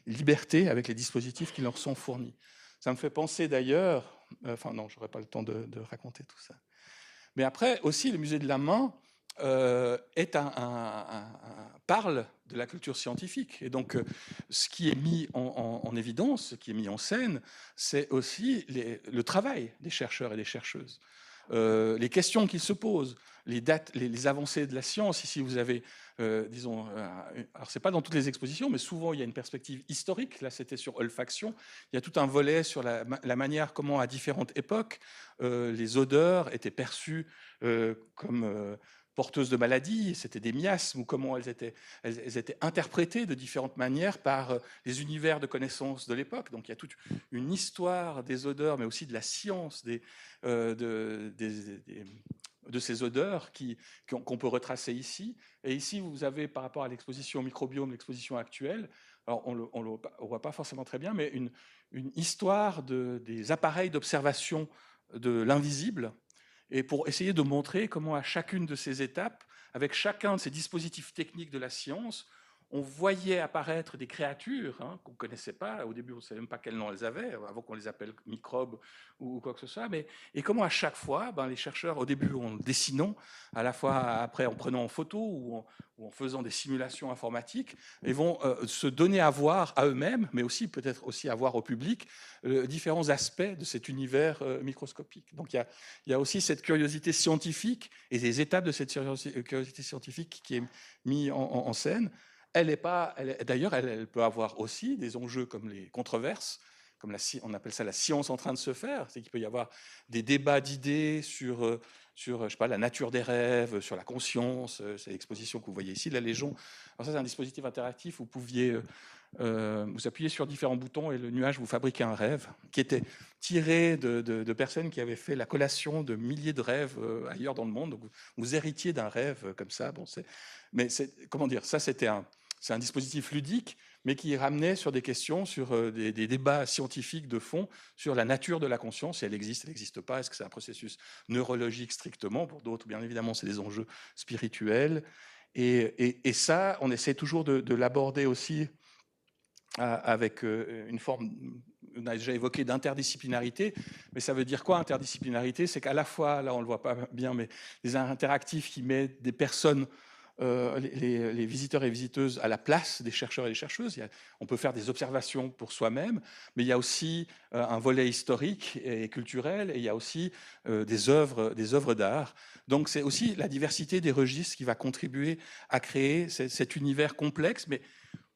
Speaker 1: libertés avec les dispositifs qui leur sont fournis. Ça me fait penser d'ailleurs, enfin non, je n'aurai pas le temps de raconter tout ça. Mais après aussi, le musée de la main parle de la culture scientifique. Et donc, ce qui est mis en évidence, ce qui est mis en scène, c'est aussi le travail des chercheurs et des chercheuses. Les questions qu'ils se posent, les avancées de la science. Ici, vous avez, disons, alors c'est pas dans toutes les expositions, mais souvent il y a une perspective historique. Là, c'était sur olfaction. Il y a tout un volet sur la manière comment, à différentes époques, les odeurs étaient perçues comme porteuses de maladies, c'était des miasmes, ou comment elles étaient interprétées de différentes manières par les univers de connaissances de l'époque. Donc il y a toute une histoire des odeurs, mais aussi de la science de ces odeurs qu'on peut retracer ici. Et ici, vous avez, par rapport à l'exposition microbiome, l'exposition actuelle, alors on ne voit pas forcément très bien, mais une histoire des appareils d'observation de l'invisible, et pour essayer de montrer comment à chacune de ces étapes, avec chacun de ces dispositifs techniques de la science, on voyait apparaître des créatures qu'on ne connaissait pas. Au début, on ne savait même pas quel nom elles avaient, avant qu'on les appelle microbes ou quoi que ce soit. Et comment à chaque fois, les chercheurs, au début en dessinant, à la fois après en prenant en photo ou en faisant des simulations informatiques, ils vont se donner à voir à eux-mêmes, mais aussi peut-être aussi à voir au public, différents aspects de cet univers microscopique. Donc il y a aussi cette curiosité scientifique et des étapes de cette curiosité scientifique qui est mise en scène. D'ailleurs, elle peut avoir aussi des enjeux comme les controverses, comme on appelle ça la science en train de se faire. C'est qu'il peut y avoir des débats d'idées sur je sais pas, la nature des rêves, sur la conscience. C'est l'exposition que vous voyez ici, la Légion. Alors ça, c'est un dispositif interactif où vous pouviez vous appuyez sur différents boutons et le nuage vous fabriquait un rêve qui était tiré de personnes qui avaient fait la collation de milliers de rêves ailleurs dans le monde. Donc vous héritiez d'un rêve comme ça. Bon, comment dire, ça c'est un dispositif ludique, mais qui ramenait sur des questions, sur des débats scientifiques de fond, sur la nature de la conscience, si elle n'existe pas, est-ce que c'est un processus neurologique strictement, pour d'autres, bien évidemment, c'est des enjeux spirituels. Et ça, on essaie toujours de l'aborder aussi avec une forme, on a déjà évoqué d'interdisciplinarité, mais ça veut dire quoi interdisciplinarité? C'est qu'à la fois, là on ne le voit pas bien, mais des interactifs qui mettent des personnes, les visiteurs et visiteuses à la place des chercheurs et des chercheuses. On peut faire des observations pour soi-même, mais il y a aussi un volet historique et culturel, et il y a aussi des œuvres d'art. Donc c'est aussi la diversité des registres qui va contribuer à créer cet univers complexe, mais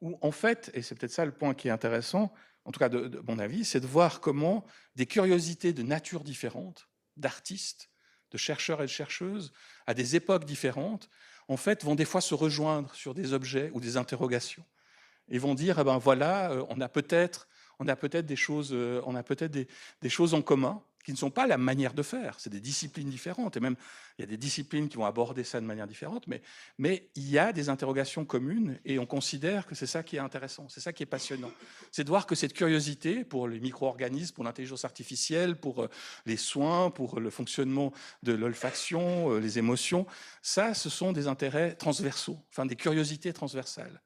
Speaker 1: où en fait, et c'est peut-être ça le point qui est intéressant, en tout cas de mon avis, c'est de voir comment des curiosités de nature différente, d'artistes, de chercheurs et de chercheuses, à des époques différentes, en fait, vont des fois se rejoindre sur des objets ou des interrogations. Et vont dire, eh ben voilà, on a peut-être des choses, des choses en commun qui ne sont pas la manière de faire. C'est des disciplines différentes. Et même, il y a des disciplines qui vont aborder ça de manière différente. Mais il y a des interrogations communes et on considère que c'est ça qui est intéressant, c'est ça qui est passionnant. C'est de voir que cette curiosité pour les micro-organismes, pour l'intelligence artificielle, pour les soins, pour le fonctionnement de l'olfaction, les émotions, ça, ce sont des intérêts transversaux, enfin des curiosités transversales.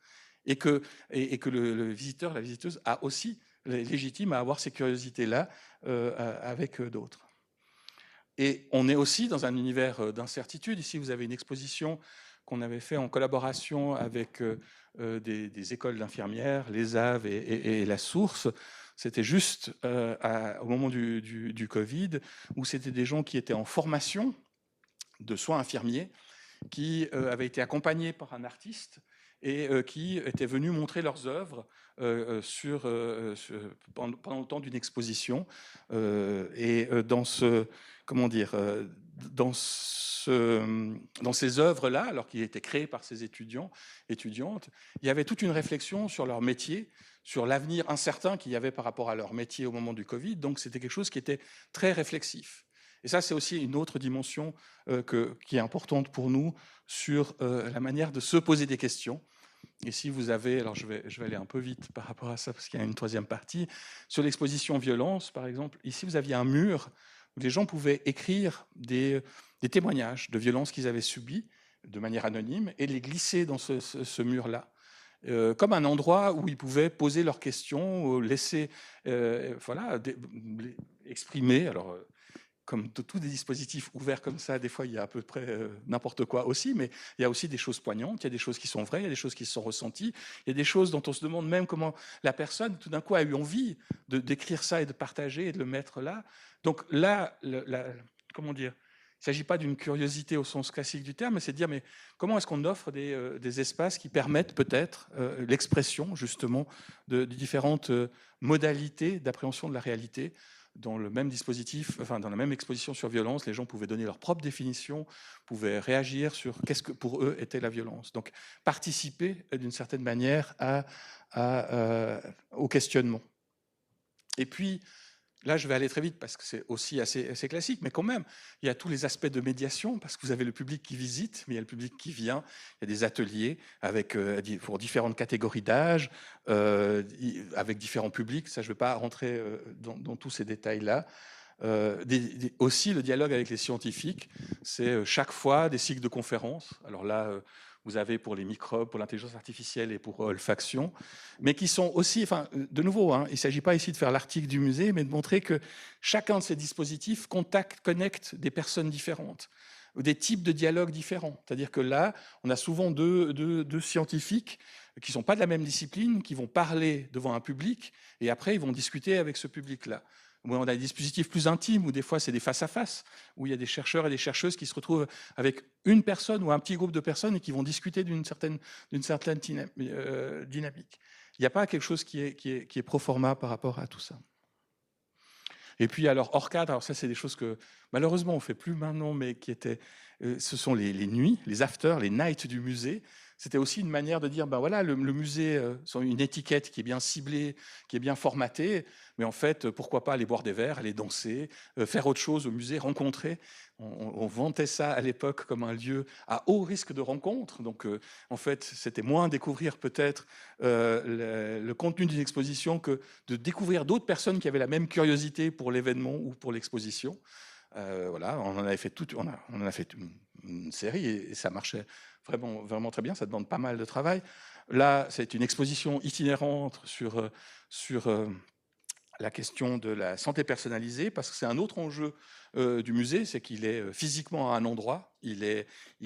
Speaker 1: Et que le visiteur, la visiteuse a aussi légitime à avoir ces curiosités-là avec d'autres. Et on est aussi dans un univers d'incertitude. Ici, vous avez une exposition qu'on avait fait en collaboration avec des écoles d'infirmières, les AV et la Source. C'était juste au moment du Covid, où c'était des gens qui étaient en formation de soins infirmiers, qui avaient été accompagnés par un artiste et qui étaient venus montrer leurs œuvres pendant le temps d'une exposition. Dans ce, comment dire, dans ces œuvres-là, alors qu'ils étaient créés par ces étudiantes, il y avait toute une réflexion sur leur métier, sur l'avenir incertain qu'il y avait par rapport à leur métier au moment du Covid. Donc c'était quelque chose qui était très réflexif. Et ça, c'est aussi une autre dimension qui est importante pour nous sur la manière de se poser des questions. Et si vous avez, alors je vais aller un peu vite par rapport à ça, parce qu'il y a une troisième partie, sur l'exposition violence, par exemple, ici vous aviez un mur où les gens pouvaient écrire des témoignages de violences qu'ils avaient subies de manière anonyme et les glisser dans ce mur-là. Comme un endroit où ils pouvaient poser leurs questions, laisser exprimer. Alors, comme tous des dispositifs ouverts comme ça, des fois, il y a à peu près n'importe quoi aussi, mais il y a aussi des choses poignantes, il y a des choses qui sont vraies, il y a des choses qui sont ressenties, il y a des choses dont on se demande même comment la personne, tout d'un coup, a eu envie d'écrire ça et de partager et de le mettre là. Donc là, comment dire, il ne s'agit pas d'une curiosité au sens classique du terme, mais c'est de dire, mais comment est-ce qu'on offre des espaces qui permettent peut-être l'expression, justement, de différentes modalités d'appréhension de la réalité. Dans le même dispositif, enfin dans la même exposition sur violence, les gens pouvaient donner leur propre définition, pouvaient réagir sur qu'est-ce que pour eux était la violence. Donc participer d'une certaine manière au questionnement. Et puis, là, je vais aller très vite parce que c'est aussi assez classique, mais quand même, il y a tous les aspects de médiation parce que vous avez le public qui visite, mais il y a le public qui vient. Il y a des ateliers pour différentes catégories d'âge, avec différents publics. Ça, je ne vais pas rentrer dans tous ces détails-là. Aussi, le dialogue avec les scientifiques, c'est chaque fois des cycles de conférences. Alors là, vous avez pour les microbes, pour l'intelligence artificielle et pour olfaction, mais qui sont aussi, enfin, de nouveau, il ne s'agit pas ici de faire l'article du musée, mais de montrer que chacun de ces dispositifs connecte des personnes différentes, ou des types de dialogues différents. C'est-à-dire que là, on a souvent deux scientifiques qui ne sont pas de la même discipline, qui vont parler devant un public, et après, ils vont discuter avec ce public-là. On a des dispositifs plus intimes, où des fois c'est des face-à-face, où il y a des chercheurs et des chercheuses qui se retrouvent avec une personne ou un petit groupe de personnes et qui vont discuter d'une certaine dynamique. Il n'y a pas quelque chose qui est pro forma par rapport à tout ça. Et puis alors hors cadre, alors ça c'est des choses que malheureusement on ne fait plus maintenant, mais qui étaient, ce sont les nuits, les afters, les nights du musée. C'était aussi une manière de dire, ben voilà, le musée, c'est une étiquette qui est bien ciblée, qui est bien formatée, mais en fait, pourquoi pas aller boire des verres, aller danser, faire autre chose au musée, rencontrer. On vantait ça à l'époque comme un lieu à haut risque de rencontre. Donc, en fait, c'était moins découvrir peut-être le contenu d'une exposition que de découvrir d'autres personnes qui avaient la même curiosité pour l'événement ou pour l'exposition. Voilà, on en avait fait on en a fait une série et ça marchait vraiment, vraiment très bien. Ça demande pas mal de travail. Là, c'est une exposition itinérante sur la question de la santé personnalisée, parce que c'est un autre enjeu du musée, c'est qu'il est physiquement à un endroit, il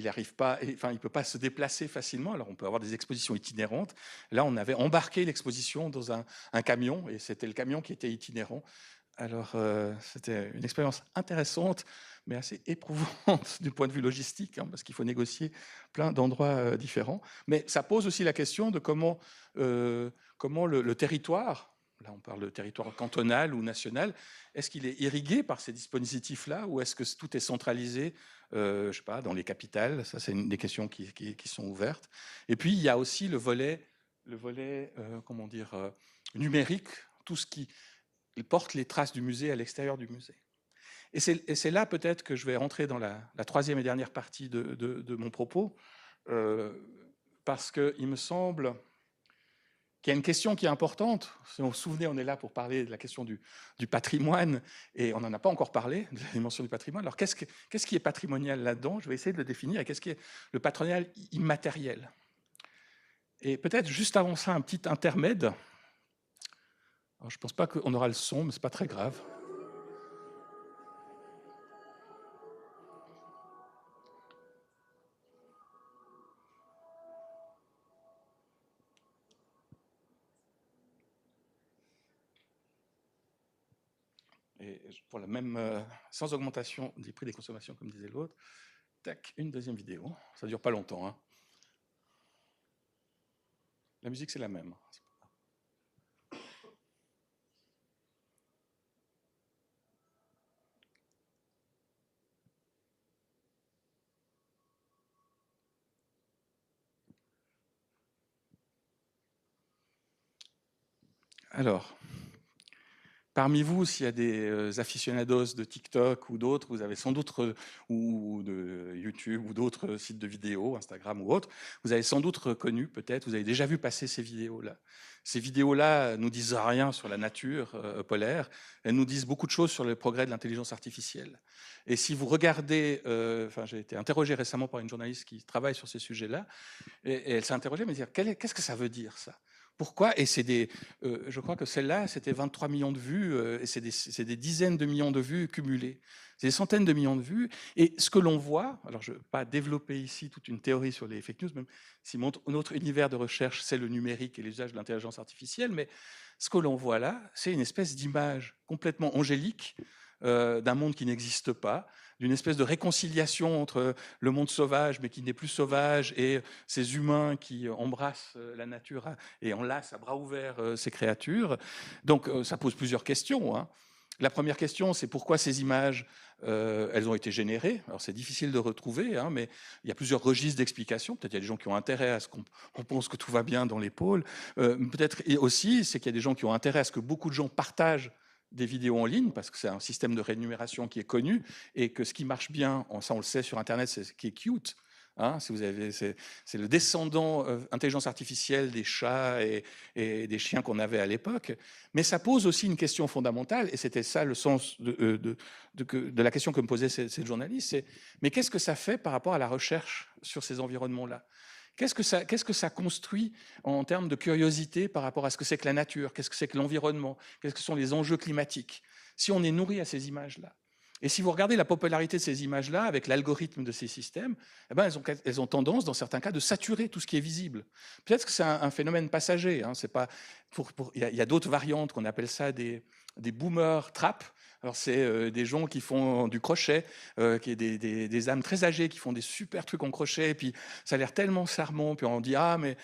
Speaker 1: arrive pas, enfin, il peut pas se déplacer facilement. Alors on peut avoir des expositions itinérantes. Là, on avait embarqué l'exposition dans un camion, et c'était le camion qui était itinérant. Alors, c'était une expérience intéressante, mais assez éprouvante du point de vue logistique, parce qu'il faut négocier plein d'endroits différents. Mais ça pose aussi la question de comment le territoire, là on parle de territoire cantonal ou national, est-ce qu'il est irrigué par ces dispositifs-là, ou est-ce que tout est centralisé, je sais pas, dans les capitales? Ça, c'est une des questions qui sont ouvertes. Et puis, il y a aussi le volet comment dire, numérique, tout ce qui il porte les traces du musée à l'extérieur du musée. Et c'est là peut-être que je vais rentrer dans la troisième et dernière partie de mon propos, parce qu'il me semble qu'il y a une question qui est importante. Si vous vous souvenez, on est là pour parler de la question du patrimoine, et on n'en a pas encore parlé, de la dimension du patrimoine. Alors qu'est-ce qui est patrimonial là-dedans? Je vais essayer de le définir. Et qu'est-ce qui est le patrimonial immatériel? Et peut-être juste avant ça, un petit intermède. Alors, je ne pense pas qu'on aura le son, mais ce n'est pas très grave. Et pour la même, sans augmentation des prix des consommations, comme disait l'autre, tac, une deuxième vidéo. Ça ne dure pas longtemps, hein. La musique, c'est la même. Alors, parmi vous, s'il y a des aficionados de TikTok ou d'autres, vous avez sans doute, ou de YouTube ou d'autres sites de vidéos, Instagram ou autres, vous avez sans doute reconnu, peut-être, vous avez déjà vu passer ces vidéos-là. Ces vidéos-là nous disent rien sur la nature polaire, elles nous disent beaucoup de choses sur le progrès de l'intelligence artificielle. Et si vous regardez, j'ai été interrogé récemment par une journaliste qui travaille sur ces sujets-là, et elle s'est interrogée, mais dire qu'est-ce que ça veut dire ça? Pourquoi? Et je crois que celle-là, c'était 23 millions de vues, et c'est des dizaines de millions de vues cumulées. C'est des centaines de millions de vues. Et ce que l'on voit, alors je ne vais pas développer ici toute une théorie sur les fake news, même si notre univers de recherche, c'est le numérique et l'usage de l'intelligence artificielle, mais ce que l'on voit là, c'est une espèce d'image complètement angélique d'un monde qui n'existe pas, d'une espèce de réconciliation entre le monde sauvage, mais qui n'est plus sauvage, et ces humains qui embrassent la nature et enlacent à bras ouverts ces créatures. Donc ça pose plusieurs questions, hein. La première question, c'est pourquoi ces images, elles ont été générées. Alors c'est difficile de retrouver, hein, mais il y a plusieurs registres d'explications. Peut-être il y a des gens qui ont intérêt à ce qu'on pense que tout va bien dans les pôles. Peut-être aussi, c'est qu'il y a des gens qui ont intérêt à ce que beaucoup de gens partagent des vidéos en ligne, parce que c'est un système de rémunération qui est connu, et que ce qui marche bien, ça on le sait sur Internet, c'est ce qui est cute. Hein, si vous avez, c'est le descendant intelligence artificielle des chats et des chiens qu'on avait à l'époque. Mais ça pose aussi une question fondamentale, et c'était ça le sens de la question que me posait cette journaliste, c'est mais qu'est-ce que ça fait par rapport à la recherche sur ces environnements-là? Qu'est-ce que ça construit en termes de curiosité par rapport à ce que c'est que la nature? Qu'est-ce que c'est que l'environnement? Qu'est-ce que sont les enjeux climatiques? Si on est nourri à ces images-là. Et si vous regardez la popularité de ces images-là avec l'algorithme de ces systèmes, eh ben elles ont tendance, dans certains cas, de saturer tout ce qui est visible. Peut-être que c'est un phénomène passager. Hein, il y a d'autres variantes qu'on appelle ça des boomer traps. Alors c'est des gens qui font du crochet, qui est des âmes très âgées qui font des super trucs en crochet, et puis ça a l'air tellement charmant, puis on dit ah mais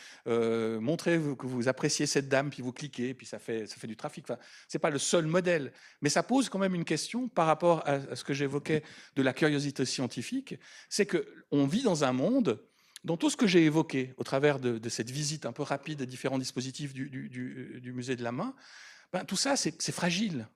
Speaker 1: montrez que vous appréciez cette dame, puis vous cliquez, puis ça fait du trafic. Enfin, c'est pas le seul modèle, mais ça pose quand même une question par rapport à ce que j'évoquais de la curiosité scientifique, c'est que on vit dans un monde dans tout ce que j'ai évoqué au travers de cette visite un peu rapide des différents dispositifs du musée de la main, ben, tout ça c'est fragile.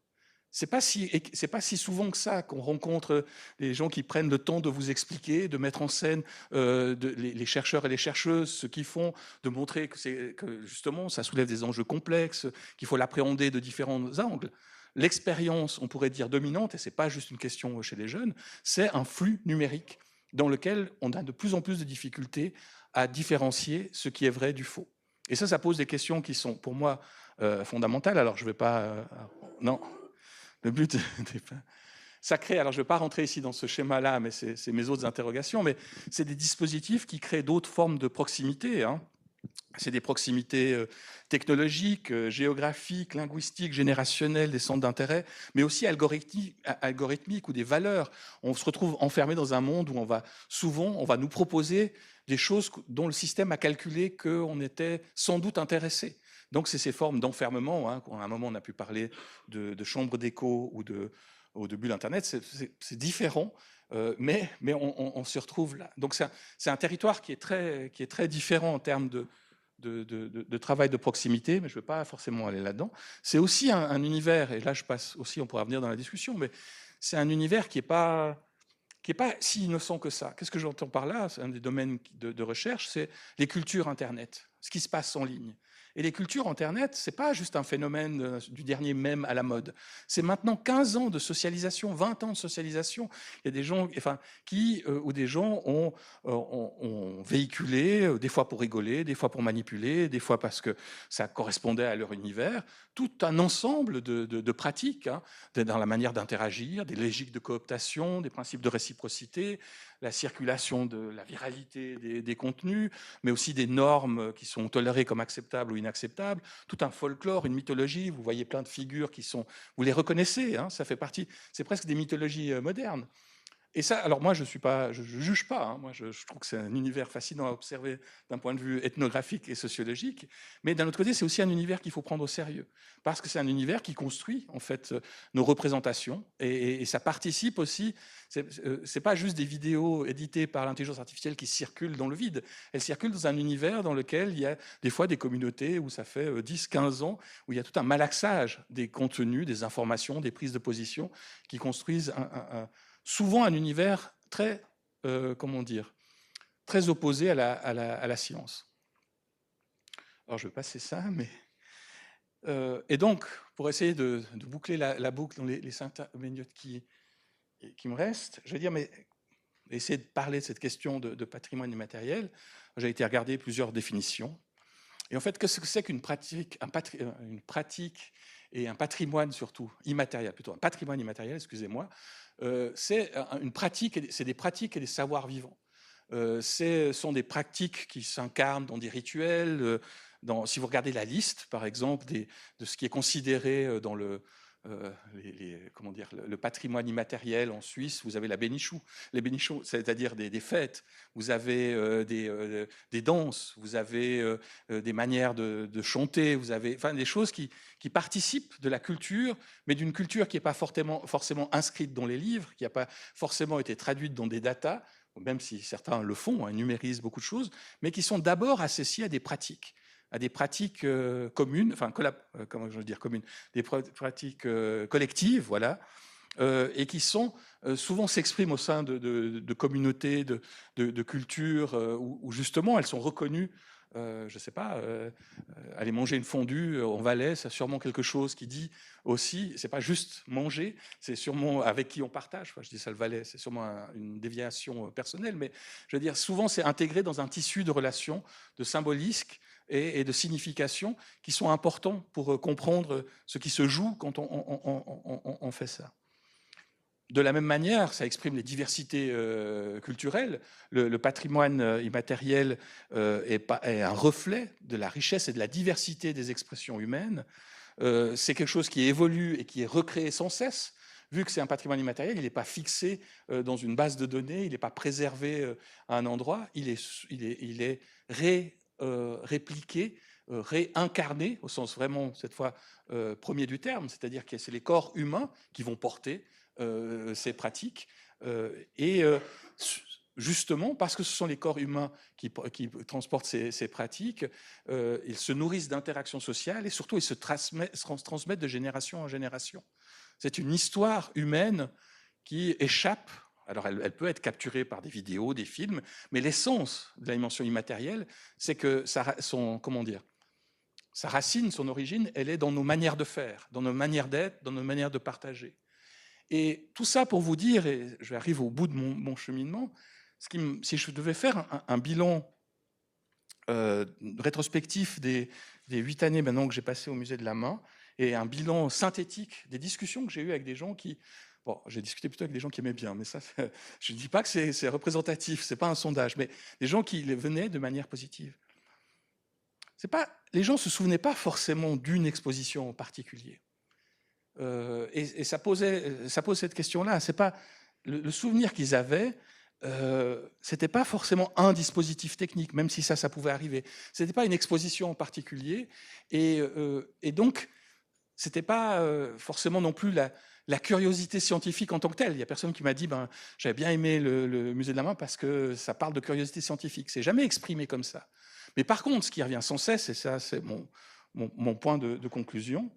Speaker 1: C'est pas si souvent que ça qu'on rencontre des gens qui prennent le temps de vous expliquer, de mettre en scène les chercheurs et les chercheuses, ce qu'ils font, de montrer que justement ça soulève des enjeux complexes, qu'il faut l'appréhender de différents angles. L'expérience, on pourrait dire dominante, et c'est pas juste une question chez les jeunes, c'est un flux numérique dans lequel on a de plus en plus de difficultés à différencier ce qui est vrai du faux. Et ça pose des questions qui sont pour moi fondamentales. Alors je ne vais pas... non. Le but n'est pas... Ça crée, alors je ne vais pas rentrer ici dans ce schéma-là, mais c'est mes autres interrogations, mais c'est des dispositifs qui créent d'autres formes de proximité. Hein. C'est des proximités technologiques, géographiques, linguistiques, générationnelles, des centres d'intérêt, mais aussi algorithmiques ou des valeurs. On se retrouve enfermé dans un monde où on va nous proposer des choses dont le système a calculé qu'on était sans doute intéressé. Donc c'est ces formes d'enfermement, hein, à un moment on a pu parler de chambres d'écho ou de bulles Internet, c'est différent, mais on se retrouve là. Donc c'est un territoire qui est très différent en termes de travail de proximité, mais je ne veux pas forcément aller là-dedans. C'est aussi un univers, et là je passe aussi, on pourra venir dans la discussion, mais c'est un univers qui n'est pas si innocent que ça. Qu'est-ce que j'entends par là? C'est un des domaines de recherche, c'est les cultures Internet, ce qui se passe en ligne. Et les cultures Internet, ce n'est pas juste un phénomène du dernier mème à la mode. C'est maintenant 15 ans de socialisation, 20 ans de socialisation. Il y a des gens, enfin, où des gens ont véhiculé, des fois pour rigoler, des fois pour manipuler, des fois parce que ça correspondait à leur univers, tout un ensemble de pratiques, hein, dans la manière d'interagir, des logiques de cooptation, des principes de réciprocité, la circulation de la viralité des contenus, mais aussi des normes qui sont tolérées comme acceptables ou inacceptables, tout un folklore, une mythologie. Vous voyez plein de figures qui sont, vous les reconnaissez, hein, ça fait partie, c'est presque des mythologies modernes. Et ça, alors moi, je juge pas. Hein, moi, je trouve que c'est un univers fascinant à observer d'un point de vue ethnographique et sociologique. Mais d'un autre côté, c'est aussi un univers qu'il faut prendre au sérieux, parce que c'est un univers qui construit en fait nos représentations, et ça participe aussi. C'est pas juste des vidéos éditées par l'intelligence artificielle qui circulent dans le vide. Elles circulent dans un univers dans lequel il y a des fois des communautés où ça fait 10, 15 ans où il y a tout un malaxage des contenus, des informations, des prises de position qui construisent souvent un univers très, comment dire, très opposé à la science. Alors je vais passer ça, mais... et donc, pour essayer de boucler la boucle dans les 5 minutes qui me restent, je vais dire, mais essayer de parler de cette question de patrimoine immatériel. J'ai été regarder plusieurs définitions. Et en fait, qu'est-ce que c'est qu'une pratique, une pratique et un patrimoine surtout immatériel, plutôt un patrimoine immatériel, excusez-moi, c'est une pratique, c'est des pratiques et des savoirs vivants. Ce sont des pratiques qui s'incarnent dans des rituels. Si vous regardez la liste, par exemple, de ce qui est considéré dans comment dire, le patrimoine immatériel en Suisse, vous avez la bénichou. Les bénichous, c'est-à-dire des fêtes. Vous avez des danses, vous avez des manières de chanter, vous avez des choses qui participent de la culture, mais d'une culture qui n'est pas forcément inscrite dans les livres, qui n'a pas forcément été traduite dans des datas, même si certains le font, hein, numérisent beaucoup de choses, mais qui sont d'abord associés à des pratiques communes, enfin, comment je veux dire communes, des pratiques collectives, voilà, et qui sont souvent s'expriment au sein de communautés, de cultures, où justement elles sont reconnues. Je ne sais pas, aller manger une fondue en Valais, c'est sûrement quelque chose qui dit aussi, c'est pas juste manger, c'est sûrement avec qui on partage. Enfin, je dis ça le Valais, c'est sûrement une déviation personnelle, mais je veux dire, souvent c'est intégré dans un tissu de relations, de symbolisme et de signification qui sont importants pour comprendre ce qui se joue quand on fait ça. De la même manière, ça exprime les diversités culturelles. Le patrimoine immatériel est un reflet de la richesse et de la diversité des expressions humaines. C'est quelque chose qui évolue et qui est recréé sans cesse. Vu que c'est un patrimoine immatériel, il n'est pas fixé dans une base de données, il n'est pas préservé à un endroit, il est répliqué, réincarné, au sens vraiment, cette fois, premier du terme, c'est-à-dire que c'est les corps humains qui vont porter ces pratiques. Justement, parce que ce sont les corps humains qui transportent ces pratiques, ils se nourrissent d'interactions sociales et surtout ils se transmettent de génération en génération. C'est une histoire humaine qui échappe. Alors, elle peut être capturée par des vidéos, des films, mais l'essence de la dimension immatérielle, c'est que sa racine, son origine, elle est dans nos manières de faire, dans nos manières d'être, dans nos manières de partager. Et tout ça pour vous dire, et j'arrive au bout de mon cheminement, si je devais faire un bilan rétrospectif des 8 années maintenant que j'ai passé au musée de la main, et un bilan synthétique des discussions que j'ai eues avec des gens qui... Bon, j'ai discuté plutôt avec des gens qui aimaient bien, mais ça, je ne dis pas que c'est représentatif, ce n'est pas un sondage, mais des gens qui venaient de manière positive. Les gens ne se souvenaient pas forcément d'une exposition en particulier. Et ça pose cette question-là. C'est pas le souvenir qu'ils avaient. C'était pas forcément un dispositif technique, même si ça pouvait arriver. C'était pas une exposition en particulier, et donc c'était pas forcément non plus la curiosité scientifique en tant que telle. Il y a personne qui m'a dit j'avais bien aimé le musée de la main parce que ça parle de curiosité scientifique. C'est jamais exprimé comme ça. Mais par contre, ce qui revient sans cesse, et ça c'est mon point de conclusion,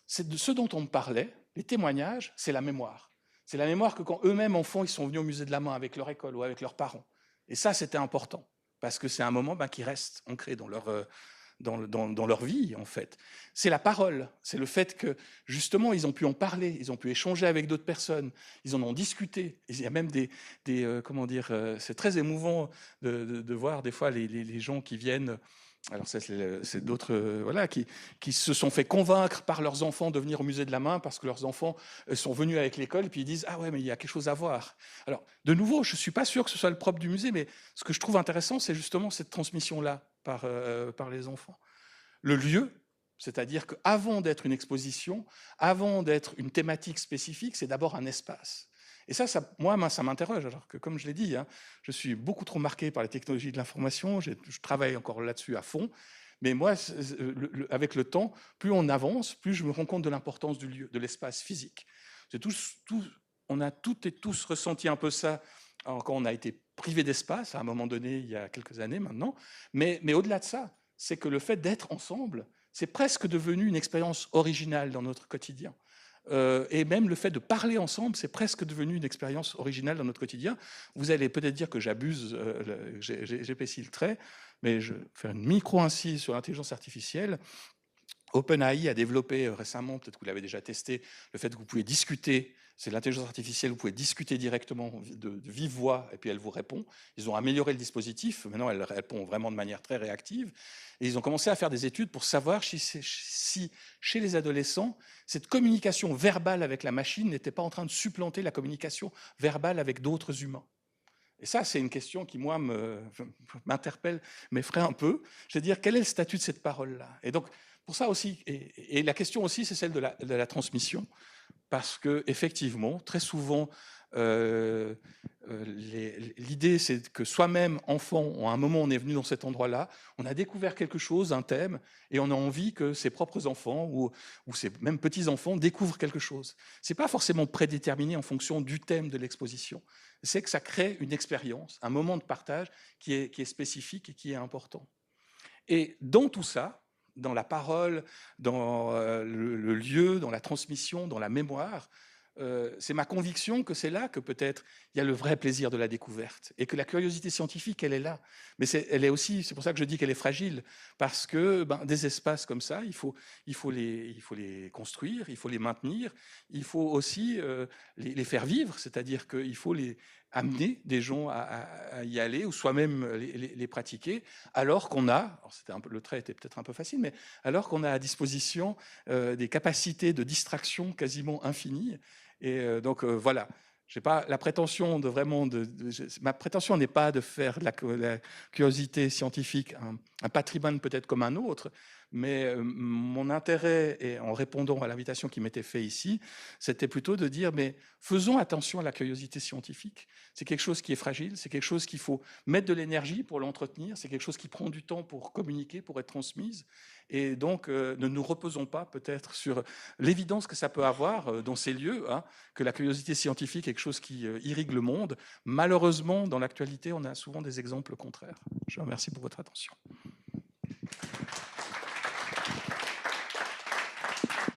Speaker 1: c'est de ce dont on me parlait, les témoignages, c'est la mémoire. C'est la mémoire que quand eux-mêmes enfants, ils sont venus au musée de la main avec leur école ou avec leurs parents. Et ça, c'était important, parce que c'est un moment qui reste ancré dans leur dans leur vie, en fait. C'est la parole, c'est le fait que, justement, ils ont pu en parler, ils ont pu échanger avec d'autres personnes, ils en ont discuté. Il y a même comment dire, c'est très émouvant de voir des fois les gens qui viennent. Alors c'est d'autres voilà, qui se sont fait convaincre par leurs enfants de venir au musée de la main parce que leurs enfants sont venus avec l'école et puis ils disent ah ouais mais il y a quelque chose à voir. Alors de nouveau je suis pas sûr que ce soit le propre du musée, mais ce que je trouve intéressant c'est justement cette transmission là par les enfants. Le lieu, c'est-à-dire qu'avant d'être une exposition, avant d'être une thématique spécifique, c'est d'abord un espace. Et ça moi, ça m'interroge, alors que, comme je l'ai dit, hein, je suis beaucoup trop marqué par les technologies de l'information, je travaille encore là-dessus à fond, mais moi, avec le temps, plus on avance, plus je me rends compte de l'importance du lieu, de l'espace physique. On a toutes et tous ressenti un peu ça quand on a été privé d'espace, à un moment donné, il y a quelques années maintenant, mais au-delà de ça, c'est que le fait d'être ensemble, c'est presque devenu une expérience originale dans notre quotidien. Et même le fait de parler ensemble, c'est presque devenu une expérience originale dans notre quotidien. Vous allez peut-être dire que j'abuse, j'épaissis le trait, mais je vais faire une micro-incise sur l'intelligence artificielle. OpenAI a développé récemment, peut-être que vous l'avez déjà testé, le fait que vous pouvez discuter, c'est l'intelligence artificielle, vous pouvez discuter directement de vive voix et puis elle vous répond. Ils ont amélioré le dispositif, maintenant elle répond vraiment de manière très réactive. Et ils ont commencé à faire des études pour savoir si chez les adolescents, cette communication verbale avec la machine n'était pas en train de supplanter la communication verbale avec d'autres humains. Et ça, c'est une question qui, moi, m'interpelle, m'effraie un peu. Je veux dire, quel est le statut de cette parole-là? Et donc, pour ça aussi, et la question aussi, c'est celle de la transmission, parce que effectivement, très souvent, l'idée, c'est que soi-même, enfant, à un moment, on est venu dans cet endroit-là, on a découvert quelque chose, un thème, et on a envie que ses propres enfants ou ses même petits-enfants découvrent quelque chose. Ce n'est pas forcément prédéterminé en fonction du thème de l'exposition. C'est que ça crée une expérience, un moment de partage qui est spécifique et qui est important. Et dans tout ça, dans la parole, dans le lieu, dans la transmission, dans la mémoire, c'est ma conviction que c'est là que peut-être il y a le vrai plaisir de la découverte et que la curiosité scientifique, elle est là. Mais elle est aussi, c'est pour ça que je dis qu'elle est fragile, parce que des espaces comme ça, il faut les construire, il faut les maintenir, il faut aussi les faire vivre, c'est-à-dire qu'il faut amener des gens à y aller ou soi-même les pratiquer, alors qu'on a, le trait était peut-être un peu facile, mais alors qu'on a à disposition des capacités de distraction quasiment infinies. Et donc voilà, j'ai pas la prétention ma prétention n'est pas de faire la curiosité scientifique un patrimoine peut-être comme un autre, mais mon intérêt, et en répondant à l'invitation qui m'était faite ici, c'était plutôt de dire, mais faisons attention à la curiosité scientifique. C'est quelque chose qui est fragile, c'est quelque chose qu'il faut mettre de l'énergie pour l'entretenir, c'est quelque chose qui prend du temps pour communiquer, pour être transmise. Et donc, ne nous reposons pas peut-être sur l'évidence que ça peut avoir dans ces lieux, hein, que la curiosité scientifique est quelque chose qui irrigue le monde. Malheureusement, dans l'actualité, on a souvent des exemples contraires. Je vous remercie pour votre attention.